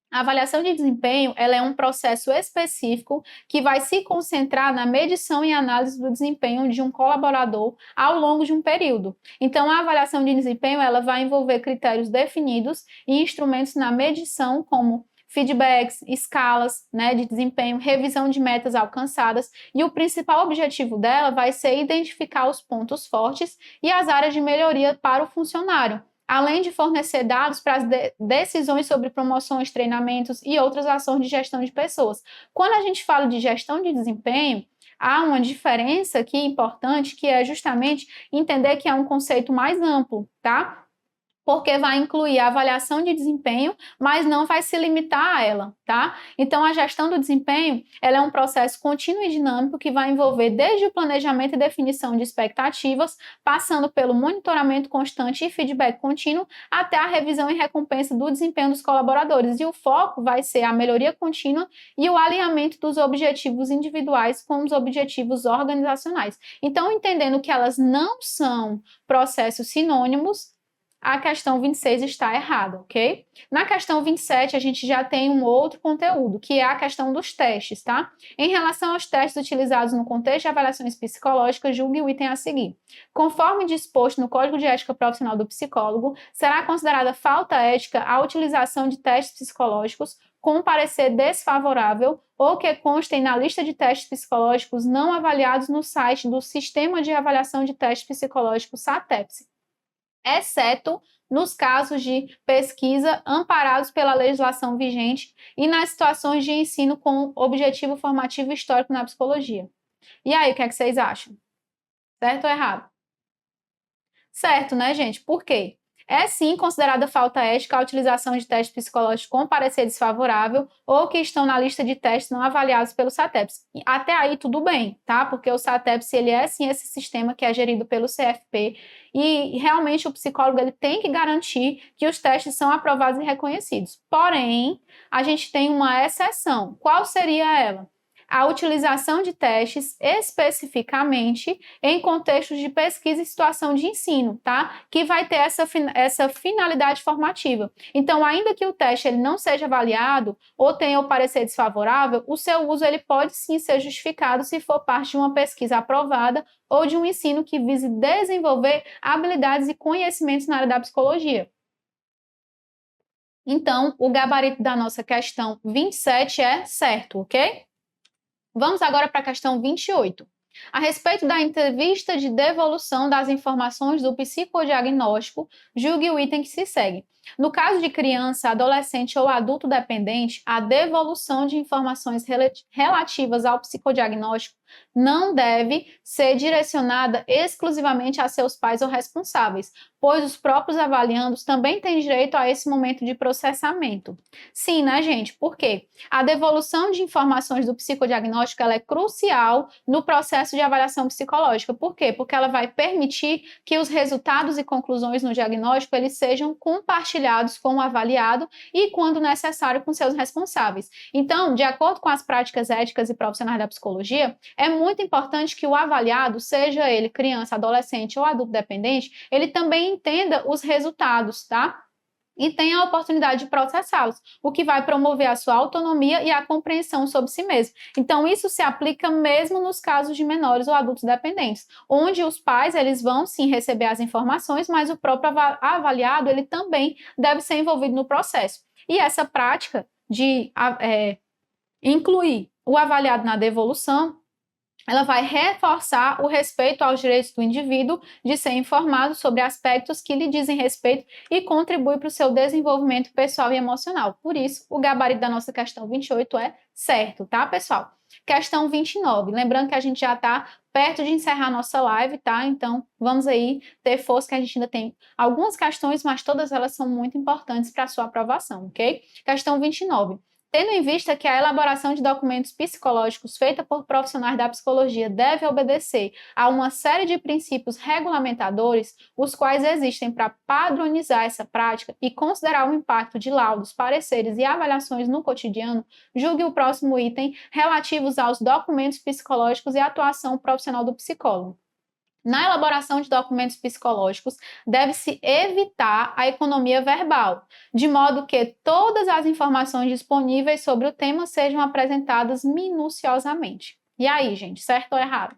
A avaliação de desempenho, ela é um processo específico que vai se concentrar na medição e análise do desempenho de um colaborador ao longo de um período. Então, a avaliação de desempenho, ela vai envolver critérios definidos e instrumentos na medição, como feedbacks, escalas, de desempenho, revisão de metas alcançadas, e o principal objetivo dela vai ser identificar os pontos fortes e as áreas de melhoria para o funcionário, além de fornecer dados para as decisões sobre promoções, treinamentos e outras ações de gestão de pessoas. Quando a gente fala de gestão de desempenho, há uma diferença aqui importante, que é justamente entender que é um conceito mais amplo, tá? Porque vai incluir a avaliação de desempenho, mas não vai se limitar a ela, tá? Então, a gestão do desempenho, ela é um processo contínuo e dinâmico que vai envolver desde o planejamento e definição de expectativas, passando pelo monitoramento constante e feedback contínuo, até a revisão e recompensa do desempenho dos colaboradores. E o foco vai ser a melhoria contínua e o alinhamento dos objetivos individuais com os objetivos organizacionais. Então, entendendo que elas não são processos sinônimos, a questão 26 está errada, ok? Na questão 27, a gente já tem um outro conteúdo, que é a questão dos testes, tá? Em relação aos testes utilizados no contexto de avaliações psicológicas, julgue o item a seguir. Conforme disposto no Código de Ética Profissional do Psicólogo, será considerada falta ética a utilização de testes psicológicos com parecer desfavorável ou que constem na lista de testes psicológicos não avaliados no site do Sistema de Avaliação de Testes Psicológicos SATEPS, exceto nos casos de pesquisa amparados pela legislação vigente e nas situações de ensino com objetivo formativo histórico na psicologia. E aí, o que é que vocês acham? Certo ou errado? Certo, né, gente? Por quê? É sim considerada falta ética a utilização de testes psicológicos com parecer desfavorável ou que estão na lista de testes não avaliados pelo SATEPS. Até aí tudo bem, tá? Porque o SATEPS, ele é sim esse sistema que é gerido pelo CFP e realmente o psicólogo ele tem que garantir que os testes são aprovados e reconhecidos. Porém, a gente tem uma exceção. Qual seria ela? A utilização de testes especificamente em contextos de pesquisa e situação de ensino, tá? Que vai ter essa finalidade formativa. Então, ainda que o teste ele não seja avaliado ou tenha o parecer desfavorável, o seu uso ele pode sim ser justificado se for parte de uma pesquisa aprovada ou de um ensino que vise desenvolver habilidades e conhecimentos na área da psicologia. Então, o gabarito da nossa questão 27 é certo, ok? Vamos agora para a questão 28. A respeito da entrevista de devolução das informações do psicodiagnóstico, julgue o item que se segue. No caso de criança, adolescente ou adulto dependente, a devolução de informações relativas ao psicodiagnóstico não deve ser direcionada exclusivamente a seus pais ou responsáveis, pois os próprios avaliandos também têm direito a esse momento de processamento. Sim, né, gente? Por quê? A devolução de informações do psicodiagnóstico ela é crucial no processo de avaliação psicológica. Por quê? Porque ela vai permitir que os resultados e conclusões no diagnóstico eles sejam compartilhados com o avaliado e, quando necessário, com seus responsáveis. Então, de acordo com as práticas éticas e profissionais da psicologia, é muito importante que o avaliado, seja ele criança, adolescente ou adulto dependente, ele também entenda os resultados, tá? E tenha a oportunidade de processá-los, o que vai promover a sua autonomia e a compreensão sobre si mesmo. Então, isso se aplica mesmo nos casos de menores ou adultos dependentes, onde os pais eles vão sim receber as informações, mas o próprio avaliado ele também deve ser envolvido no processo. E essa prática de incluir o avaliado na devolução ela vai reforçar o respeito aos direitos do indivíduo de ser informado sobre aspectos que lhe dizem respeito e contribui para o seu desenvolvimento pessoal e emocional. Por isso, o gabarito da nossa questão 28 é certo, tá, pessoal? Questão 29. Lembrando que a gente já está perto de encerrar a nossa live, tá? Então, vamos aí ter força que a gente ainda tem algumas questões, mas todas elas são muito importantes para a sua aprovação, ok? Questão 29. Tendo em vista que a elaboração de documentos psicológicos feita por profissionais da psicologia deve obedecer a uma série de princípios regulamentadores, os quais existem para padronizar essa prática e considerar o impacto de laudos, pareceres e avaliações no cotidiano, julgue o próximo item relativos aos documentos psicológicos e atuação profissional do psicólogo. Na elaboração de documentos psicológicos, deve-se evitar a economia verbal, de modo que todas as informações disponíveis sobre o tema sejam apresentadas minuciosamente. E aí, gente, certo ou errado?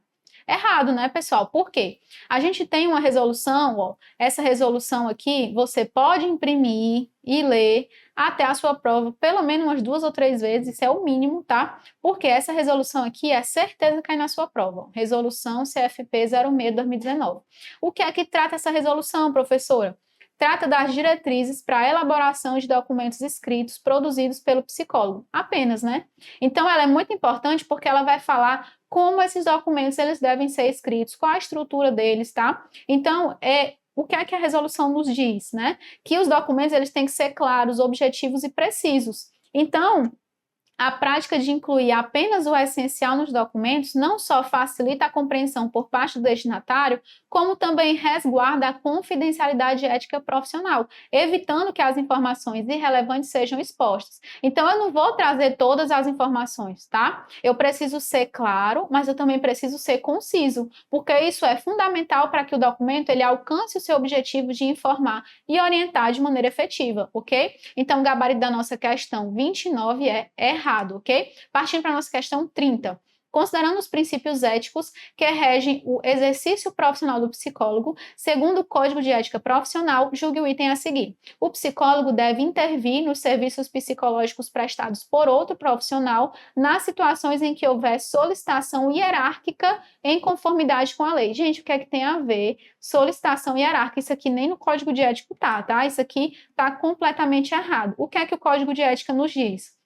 Errado, né, pessoal? Por quê? A gente tem uma resolução, ó, essa resolução aqui você pode imprimir e ler até a sua prova pelo menos umas 2 ou 3 vezes, isso é o mínimo, tá? Porque essa resolução aqui é certeza que cai na sua prova. Resolução CFP 06/2019. O que é que trata essa resolução, professora? Trata das diretrizes para a elaboração de documentos escritos produzidos pelo psicólogo, apenas, né? Então, ela é muito importante porque ela vai falar como esses documentos eles devem ser escritos, qual a estrutura deles, tá? Então, o que é que a resolução nos diz, né? Que os documentos eles têm que ser claros, objetivos e precisos. Então, a prática de incluir apenas o essencial nos documentos não só facilita a compreensão por parte do destinatário, como também resguarda a confidencialidade ética profissional, evitando que as informações irrelevantes sejam expostas. Então, eu não vou trazer todas as informações, tá? Eu preciso ser claro, mas eu também preciso ser conciso, porque isso é fundamental para que o documento ele alcance o seu objetivo de informar e orientar de maneira efetiva, ok? Então, o gabarito da nossa questão 29 é errado, ok? Partindo para a nossa questão 30. Considerando os princípios éticos que regem o exercício profissional do psicólogo, segundo o Código de Ética Profissional, julgue o item a seguir. O psicólogo deve intervir nos serviços psicológicos prestados por outro profissional nas situações em que houver solicitação hierárquica em conformidade com a lei. Gente, o que é que tem a ver solicitação hierárquica? Isso aqui nem no Código de Ética tá? Isso aqui está completamente errado. O que é que o Código de Ética nos diz?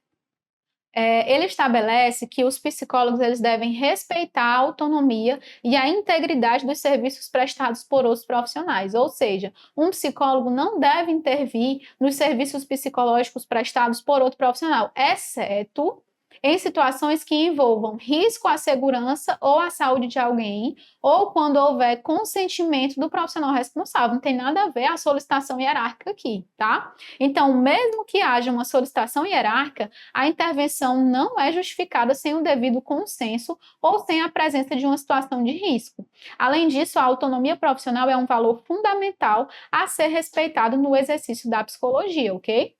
Ele estabelece que os psicólogos eles devem respeitar a autonomia e a integridade dos serviços prestados por outros profissionais, ou seja, um psicólogo não deve intervir nos serviços psicológicos prestados por outro profissional, exceto em situações que envolvam risco à segurança ou à saúde de alguém, ou quando houver consentimento do profissional responsável. Não tem nada a ver a solicitação hierárquica aqui, tá? Então, mesmo que haja uma solicitação hierárquica, a intervenção não é justificada sem o devido consenso ou sem a presença de uma situação de risco. Além disso, a autonomia profissional é um valor fundamental a ser respeitado no exercício da psicologia, ok?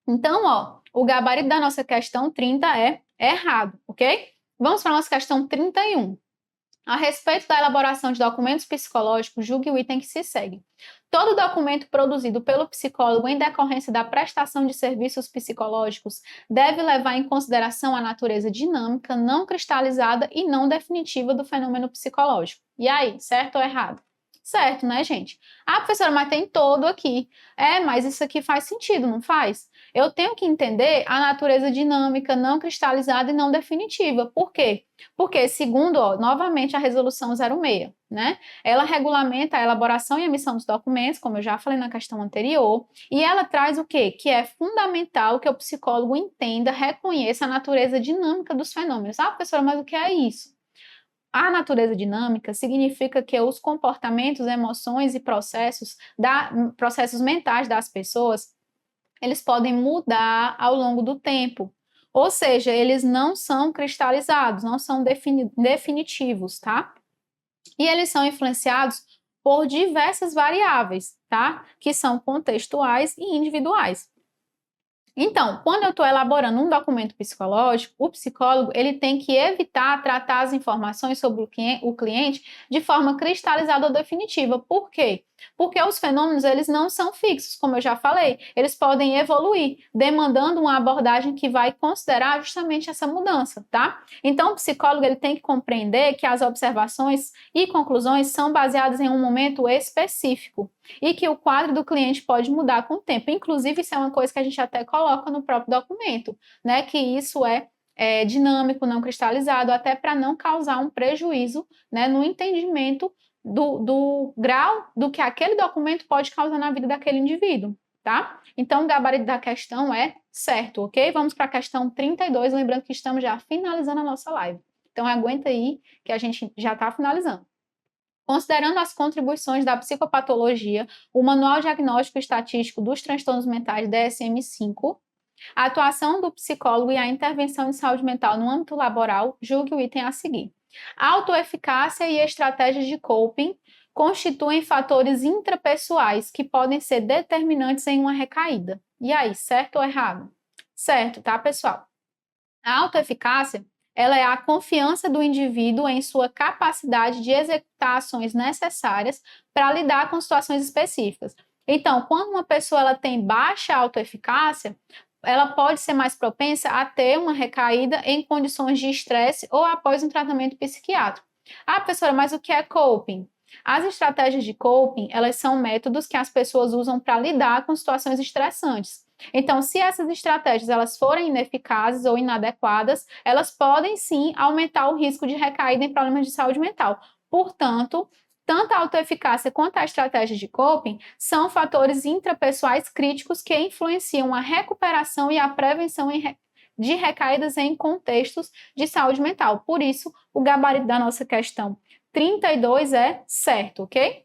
Então, ó, o gabarito da nossa questão 30 é errado, ok? Vamos para a nossa questão 31. A respeito da elaboração de documentos psicológicos, julgue o item que se segue. Todo documento produzido pelo psicólogo em decorrência da prestação de serviços psicológicos deve levar em consideração a natureza dinâmica, não cristalizada e não definitiva do fenômeno psicológico. E aí, certo ou errado? Certo, né, gente? Ah, professora, mas tem todo aqui. Mas isso aqui faz sentido, não faz? Eu tenho que entender a natureza dinâmica, não cristalizada e não definitiva. Por quê? Porque, segundo, ó, novamente, a resolução 06, né? Ela regulamenta a elaboração e emissão dos documentos, como eu já falei na questão anterior, e ela traz o quê? Que é fundamental que o psicólogo entenda, reconheça a natureza dinâmica dos fenômenos. Ah, professora, mas o que é isso? A natureza dinâmica significa que os comportamentos, emoções e processos mentais das pessoas, eles podem mudar ao longo do tempo. Ou seja, eles não são cristalizados, não são definitivos, tá? E eles são influenciados por diversas variáveis, tá? Que são contextuais e individuais. Então, quando eu estou elaborando um documento psicológico, o psicólogo ele tem que evitar tratar as informações sobre o cliente de forma cristalizada ou definitiva. Por quê? Porque os fenômenos eles não são fixos, como eu já falei, eles podem evoluir, demandando uma abordagem que vai considerar justamente essa mudança, tá? Então, o psicólogo ele tem que compreender que as observações e conclusões são baseadas em um momento específico e que o quadro do cliente pode mudar com o tempo. Inclusive, isso é uma coisa que a gente até coloca no próprio documento, né? Que isso é dinâmico, não cristalizado, até para não causar um prejuízo, né, no entendimento do grau do que aquele documento pode causar na vida daquele indivíduo, tá? Então, o gabarito da questão é certo, ok? Vamos para a questão 32, lembrando que estamos já finalizando a nossa live. Então, aguenta aí que a gente já está finalizando. Considerando as contribuições da psicopatologia, o Manual Diagnóstico e Estatístico dos Transtornos Mentais DSM-5, a atuação do psicólogo e a intervenção de saúde mental no âmbito laboral, julgue o item a seguir. Autoeficácia e estratégias de coping constituem fatores intrapessoais que podem ser determinantes em uma recaída. E aí, certo ou errado? Certo, tá, pessoal? A autoeficácia ela é a confiança do indivíduo em sua capacidade de executar ações necessárias para lidar com situações específicas. Então, quando uma pessoa ela tem baixa autoeficácia, ela pode ser mais propensa a ter uma recaída em condições de estresse ou após um tratamento psiquiátrico. Ah, professora, mas o que é coping? As estratégias de coping, elas são métodos que as pessoas usam para lidar com situações estressantes. Então, se essas estratégias elas forem ineficazes ou inadequadas, elas podem sim aumentar o risco de recaída em problemas de saúde mental. Portanto, tanto a autoeficácia quanto a estratégia de coping são fatores intrapessoais críticos que influenciam a recuperação e a prevenção de recaídas em contextos de saúde mental. Por isso, o gabarito da nossa questão 32 é certo, ok?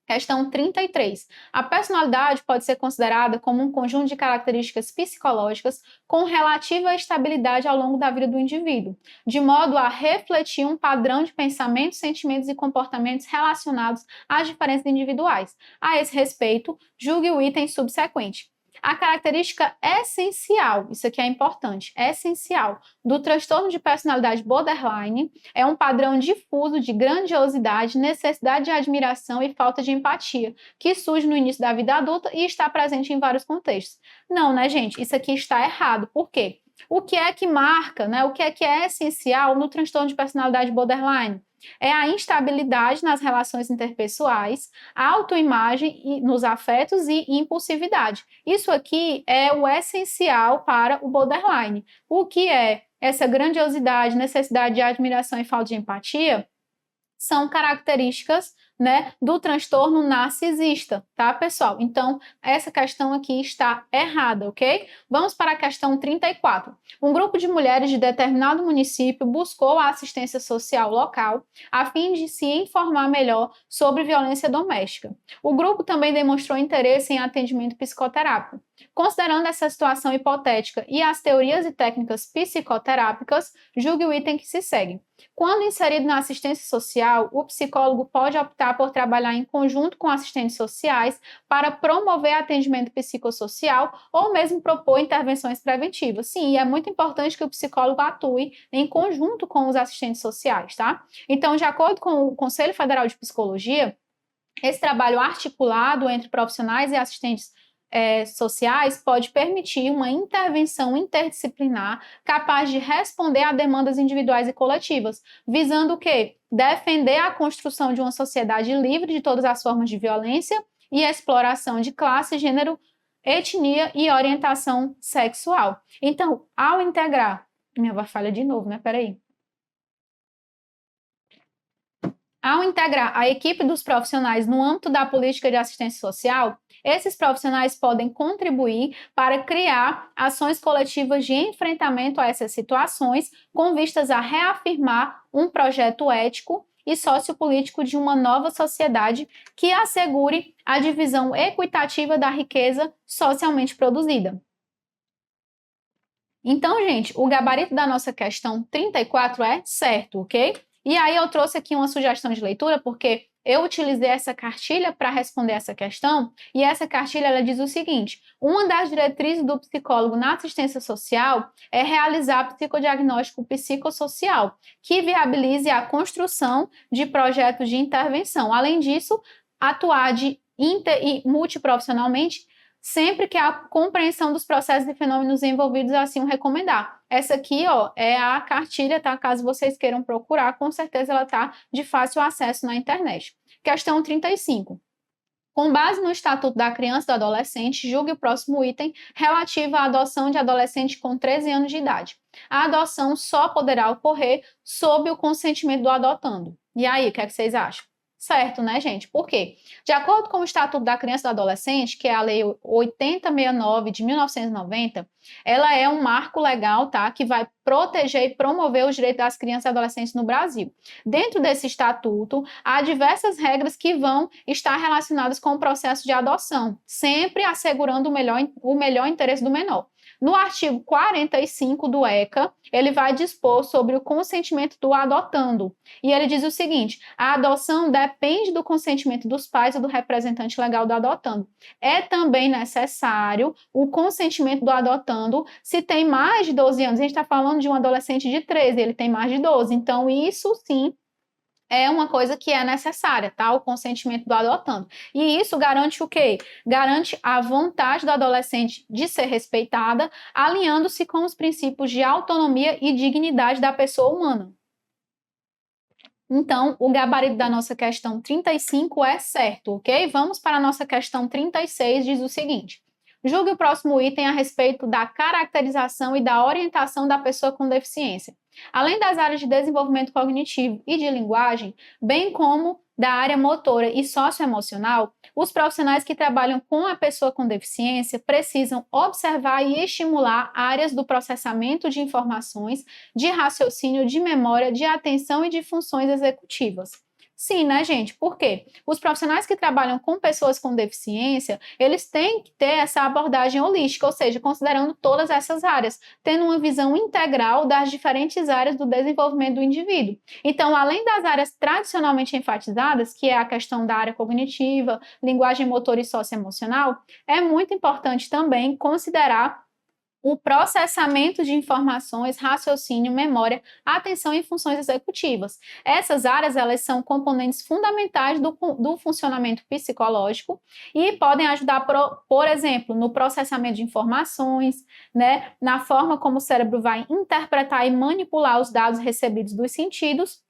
Questão 33. A personalidade pode ser considerada como um conjunto de características psicológicas com relativa estabilidade ao longo da vida do indivíduo, de modo a refletir um padrão de pensamentos, sentimentos e comportamentos relacionados às diferenças individuais. A esse respeito, julgue o item subsequente. A característica essencial, isso aqui é importante, essencial, do transtorno de personalidade borderline é um padrão difuso de grandiosidade, necessidade de admiração e falta de empatia, que surge no início da vida adulta e está presente em vários contextos. Não, né, gente? Isso aqui está errado. Por quê? O que é que marca, né? O que é essencial no transtorno de personalidade borderline? É a instabilidade nas relações interpessoais, autoimagem nos afetos e impulsividade. Isso aqui é o essencial para o borderline. O que é essa grandiosidade, necessidade de admiração e falta de empatia? São características, né, do transtorno narcisista, tá, pessoal? Então, essa questão aqui está errada, ok? Vamos para a questão 34. Um grupo de mulheres de determinado município buscou a assistência social local a fim de se informar melhor sobre violência doméstica. O grupo também demonstrou interesse em atendimento psicoterápico. Considerando essa situação hipotética e as teorias e técnicas psicoterápicas, julgue o item que se segue. Quando inserido na assistência social, o psicólogo pode optar por trabalhar em conjunto com assistentes sociais para promover atendimento psicossocial ou mesmo propor intervenções preventivas. Sim, e é muito importante que o psicólogo atue em conjunto com os assistentes sociais, tá? Então, de acordo com o Conselho Federal de Psicologia, esse trabalho articulado entre profissionais e assistentes sociais pode permitir uma intervenção interdisciplinar capaz de responder a demandas individuais e coletivas, visando o quê? Defender a construção de uma sociedade livre de todas as formas de violência e exploração de classe, gênero, etnia e orientação sexual. Então, ao integrar... Minha voz falha de novo, né? Peraí. Ao integrar a equipe dos profissionais no âmbito da política de assistência social, esses profissionais podem contribuir para criar ações coletivas de enfrentamento a essas situações, com vistas a reafirmar um projeto ético e sociopolítico de uma nova sociedade que assegure a divisão equitativa da riqueza socialmente produzida. Então, gente, o gabarito da nossa questão 34 é certo, ok? E aí eu trouxe aqui uma sugestão de leitura, porque eu utilizei essa cartilha para responder essa questão, e essa cartilha ela diz o seguinte: uma das diretrizes do psicólogo na assistência social é realizar psicodiagnóstico psicossocial, que viabilize a construção de projetos de intervenção. Além disso, atuar de e multiprofissionalmente sempre que a compreensão dos processos e fenômenos envolvidos assim o recomendar. Essa aqui, ó, é a cartilha, tá? Caso vocês queiram procurar, com certeza ela tá de fácil acesso na internet. Questão 35. Com base no Estatuto da Criança e do Adolescente, julgue o próximo item relativo à adoção de adolescente com 13 anos de idade. A adoção só poderá ocorrer sob o consentimento do adotando. E aí, o que é que vocês acham? Certo, né, gente? Por quê? De acordo com o Estatuto da Criança e do Adolescente, que é a Lei 8069 de 1990, ela é um marco legal, tá? Que vai proteger e promover os direitos das crianças e adolescentes no Brasil. Dentro desse estatuto, há diversas regras que vão estar relacionadas com o processo de adoção, sempre assegurando o melhor interesse do menor. No artigo 45 do ECA, ele vai dispor sobre o consentimento do adotando. E ele diz o seguinte: a adoção depende do consentimento dos pais ou do representante legal do adotando. É também necessário o consentimento do adotando se tem mais de 12 anos. A gente está falando de um adolescente de 13, ele tem mais de 12. Então, isso sim é uma coisa que é necessária, tá? O consentimento do adotando. E isso garante o quê? Garante a vontade do adolescente de ser respeitada, alinhando-se com os princípios de autonomia e dignidade da pessoa humana. Então, o gabarito da nossa questão 35 é certo, ok? Vamos para a nossa questão 36, diz o seguinte: julgue o próximo item a respeito da caracterização e da orientação da pessoa com deficiência. Além das áreas de desenvolvimento cognitivo e de linguagem, bem como da área motora e socioemocional, os profissionais que trabalham com a pessoa com deficiência precisam observar e estimular áreas do processamento de informações, de raciocínio, de memória, de atenção e de funções executivas. Sim, né, gente? Por quê? Os profissionais que trabalham com pessoas com deficiência, eles têm que ter essa abordagem holística, ou seja, considerando todas essas áreas, tendo uma visão integral das diferentes áreas do desenvolvimento do indivíduo. Então, além das áreas tradicionalmente enfatizadas, que é a questão da área cognitiva, linguagem motora e socioemocional, é muito importante também considerar o processamento de informações, raciocínio, memória, atenção e funções executivas. Essas áreas, elas são componentes fundamentais do funcionamento psicológico e podem ajudar, por exemplo, no processamento de informações, né, na forma como o cérebro vai interpretar e manipular os dados recebidos dos sentidos.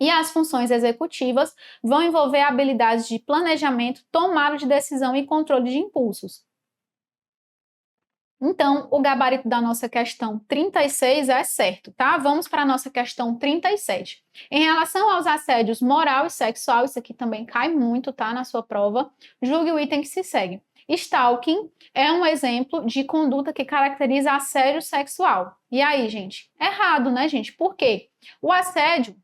E as funções executivas vão envolver habilidades de planejamento, tomada de decisão e controle de impulsos. Então, o gabarito da nossa questão 36 é certo, tá? Vamos para a nossa questão 37. Em relação aos assédios moral e sexual, isso aqui também cai muito, tá? Na sua prova, julgue o item que se segue. Stalking é um exemplo de conduta que caracteriza assédio sexual. E aí, gente? Errado, né, gente? Por quê? O assédio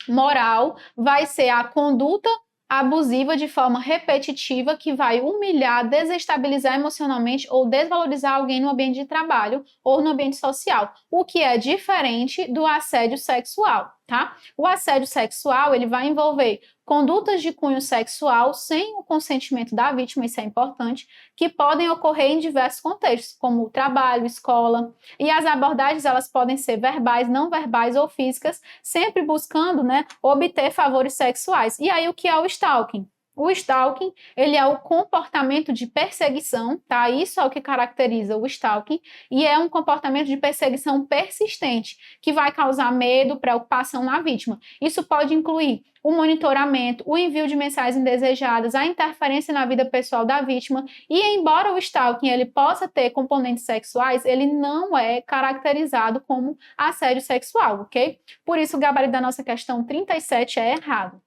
moral vai ser a conduta abusiva de forma repetitiva que vai humilhar, desestabilizar emocionalmente ou desvalorizar alguém no ambiente de trabalho ou no ambiente social, o que é diferente do assédio sexual, tá? O assédio sexual, ele vai envolver condutas de cunho sexual sem o consentimento da vítima, isso é importante, que podem ocorrer em diversos contextos, como trabalho, escola, e as abordagens elas podem ser verbais, não verbais ou físicas, sempre buscando, né, obter favores sexuais. E aí o que é o stalking? O stalking, ele é o comportamento de perseguição, tá? Isso é o que caracteriza o stalking, e é um comportamento de perseguição persistente, que vai causar medo, preocupação na vítima. Isso pode incluir o monitoramento, o envio de mensagens indesejadas, a interferência na vida pessoal da vítima, e embora o stalking ele possa ter componentes sexuais, ele não é caracterizado como assédio sexual, ok? Por isso o gabarito da nossa questão 37 é errado.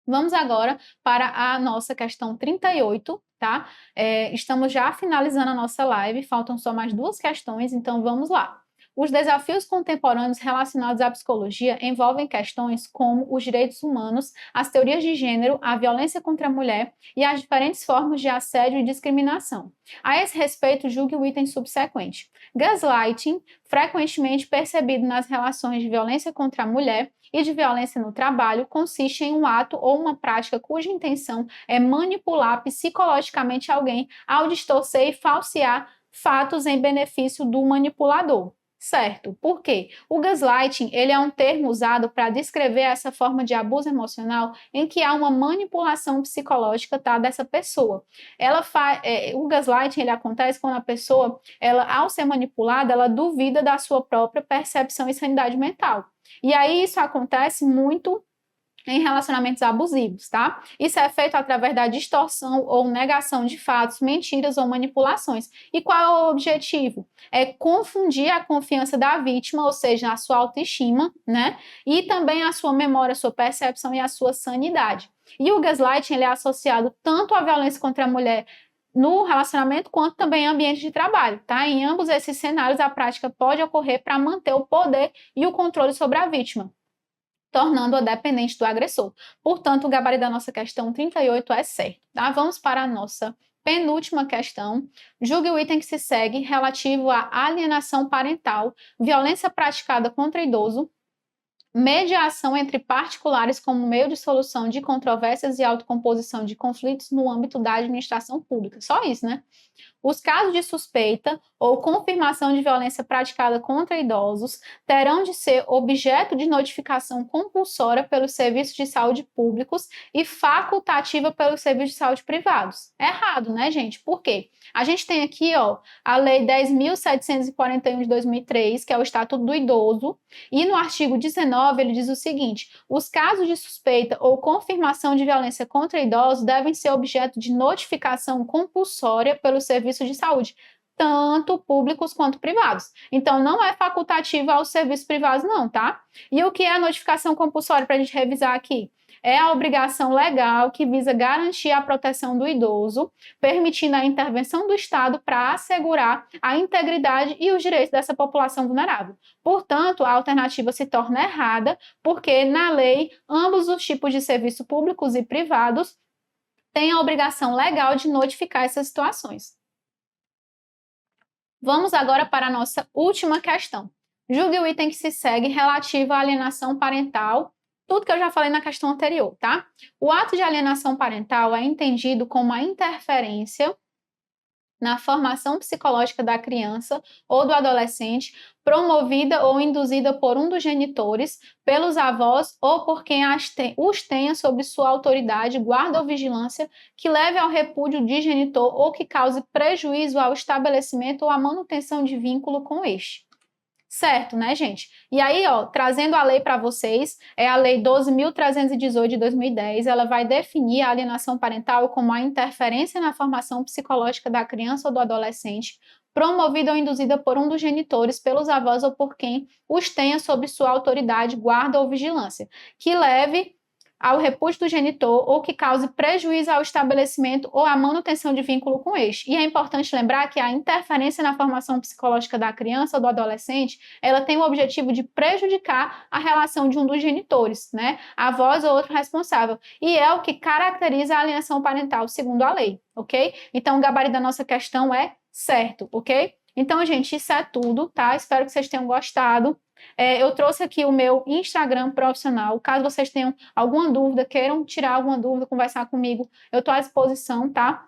Vamos agora para a nossa questão 38, tá? Estamos já finalizando a nossa live, faltam só mais 2 questões, então vamos lá. Os desafios contemporâneos relacionados à psicologia envolvem questões como os direitos humanos, as teorias de gênero, a violência contra a mulher e as diferentes formas de assédio e discriminação. A esse respeito, julgue o item subsequente. Gaslighting, frequentemente percebido nas relações de violência contra a mulher, e de violência no trabalho consiste em um ato ou uma prática cuja intenção é manipular psicologicamente alguém ao distorcer e falsear fatos em benefício do manipulador. Certo. Por quê? O gaslighting, ele é um termo usado para descrever essa forma de abuso emocional em que há uma manipulação psicológica, tá, dessa pessoa. O gaslighting, ele acontece quando a pessoa, ela, ao ser manipulada, ela duvida da sua própria percepção e sanidade mental. E aí isso acontece muito em relacionamentos abusivos, tá? Isso é feito através da distorção ou negação de fatos, mentiras ou manipulações. E qual é o objetivo? É confundir a confiança da vítima, ou seja, a sua autoestima, né? E também a sua memória, a sua percepção e a sua sanidade. E o gaslighting, ele é associado tanto à violência contra a mulher no relacionamento, quanto também em ambiente de trabalho, tá? Em ambos esses cenários, a prática pode ocorrer para manter o poder e o controle sobre a vítima, tornando-a dependente do agressor. Portanto, o gabarito da nossa questão 38 é certo. Tá? Vamos para a nossa penúltima questão. Julgue o item que se segue relativo à alienação parental, violência praticada contra idoso, mediação entre particulares como meio de solução de controvérsias e autocomposição de conflitos no âmbito da administração pública. Só isso, né? Os casos de suspeita ou confirmação de violência praticada contra idosos terão de ser objeto de notificação compulsória pelos serviços de saúde públicos e facultativa pelos serviços de saúde privados. É errado, né, gente? Por quê? A gente tem aqui, ó, a Lei 10.741 de 2003, que é o Estatuto do Idoso, e no artigo 19 ele diz o seguinte: os casos de suspeita ou confirmação de violência contra idosos devem ser objeto de notificação compulsória pelos serviços de saúde, tanto públicos quanto privados. Então, não é facultativa aos serviços privados, não, tá? E o que é a notificação compulsória para a gente revisar aqui? É a obrigação legal que visa garantir a proteção do idoso, permitindo a intervenção do Estado para assegurar a integridade e os direitos dessa população vulnerável. Portanto, a alternativa se torna errada, porque na lei, ambos os tipos de serviços públicos e privados têm a obrigação legal de notificar essas situações. Vamos agora para a nossa última questão. Julgue o item que se segue relativo à alienação parental, tudo que eu já falei na questão anterior, tá? O ato de alienação parental é entendido como a interferência na formação psicológica da criança ou do adolescente, promovida ou induzida por um dos genitores, pelos avós ou por quem os tenha sob sua autoridade, guarda ou vigilância, que leve ao repúdio de genitor ou que cause prejuízo ao estabelecimento ou à manutenção de vínculo com este. Certo, né, gente? E aí, ó, trazendo a lei para vocês, é a Lei 12.318 de 2010, ela vai definir a alienação parental como a interferência na formação psicológica da criança ou do adolescente, promovida ou induzida por um dos genitores, pelos avós ou por quem os tenha sob sua autoridade, guarda ou vigilância, que leve ao repúdio do genitor ou que cause prejuízo ao estabelecimento ou à manutenção de vínculo com este. E é importante lembrar que a interferência na formação psicológica da criança ou do adolescente, ela tem o objetivo de prejudicar a relação de um dos genitores, né? Avós ou outro responsável. E é o que caracteriza a alienação parental, segundo a lei, ok? Então, o gabarito da nossa questão é certo, ok? Então, gente, isso é tudo, tá? Espero que vocês tenham gostado. Eu trouxe aqui o meu Instagram profissional. Caso vocês tenham alguma dúvida, queiram tirar alguma dúvida, conversar comigo, eu estou à disposição, tá?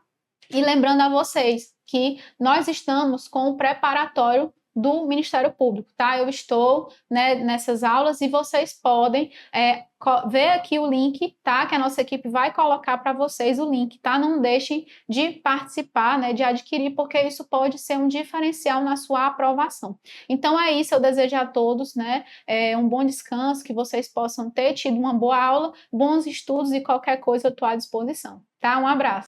E lembrando a vocês que nós estamos com o preparatório do Ministério Público, tá? Eu estou, né, nessas aulas e vocês podem ver aqui o link, tá? Que a nossa equipe vai colocar para vocês o link, tá? Não deixem de participar, né, de adquirir, porque isso pode ser um diferencial na sua aprovação. Então é isso, eu desejo a todos, né, um bom descanso, que vocês possam ter tido uma boa aula, bons estudos e qualquer coisa eu estou à disposição, tá? Um abraço.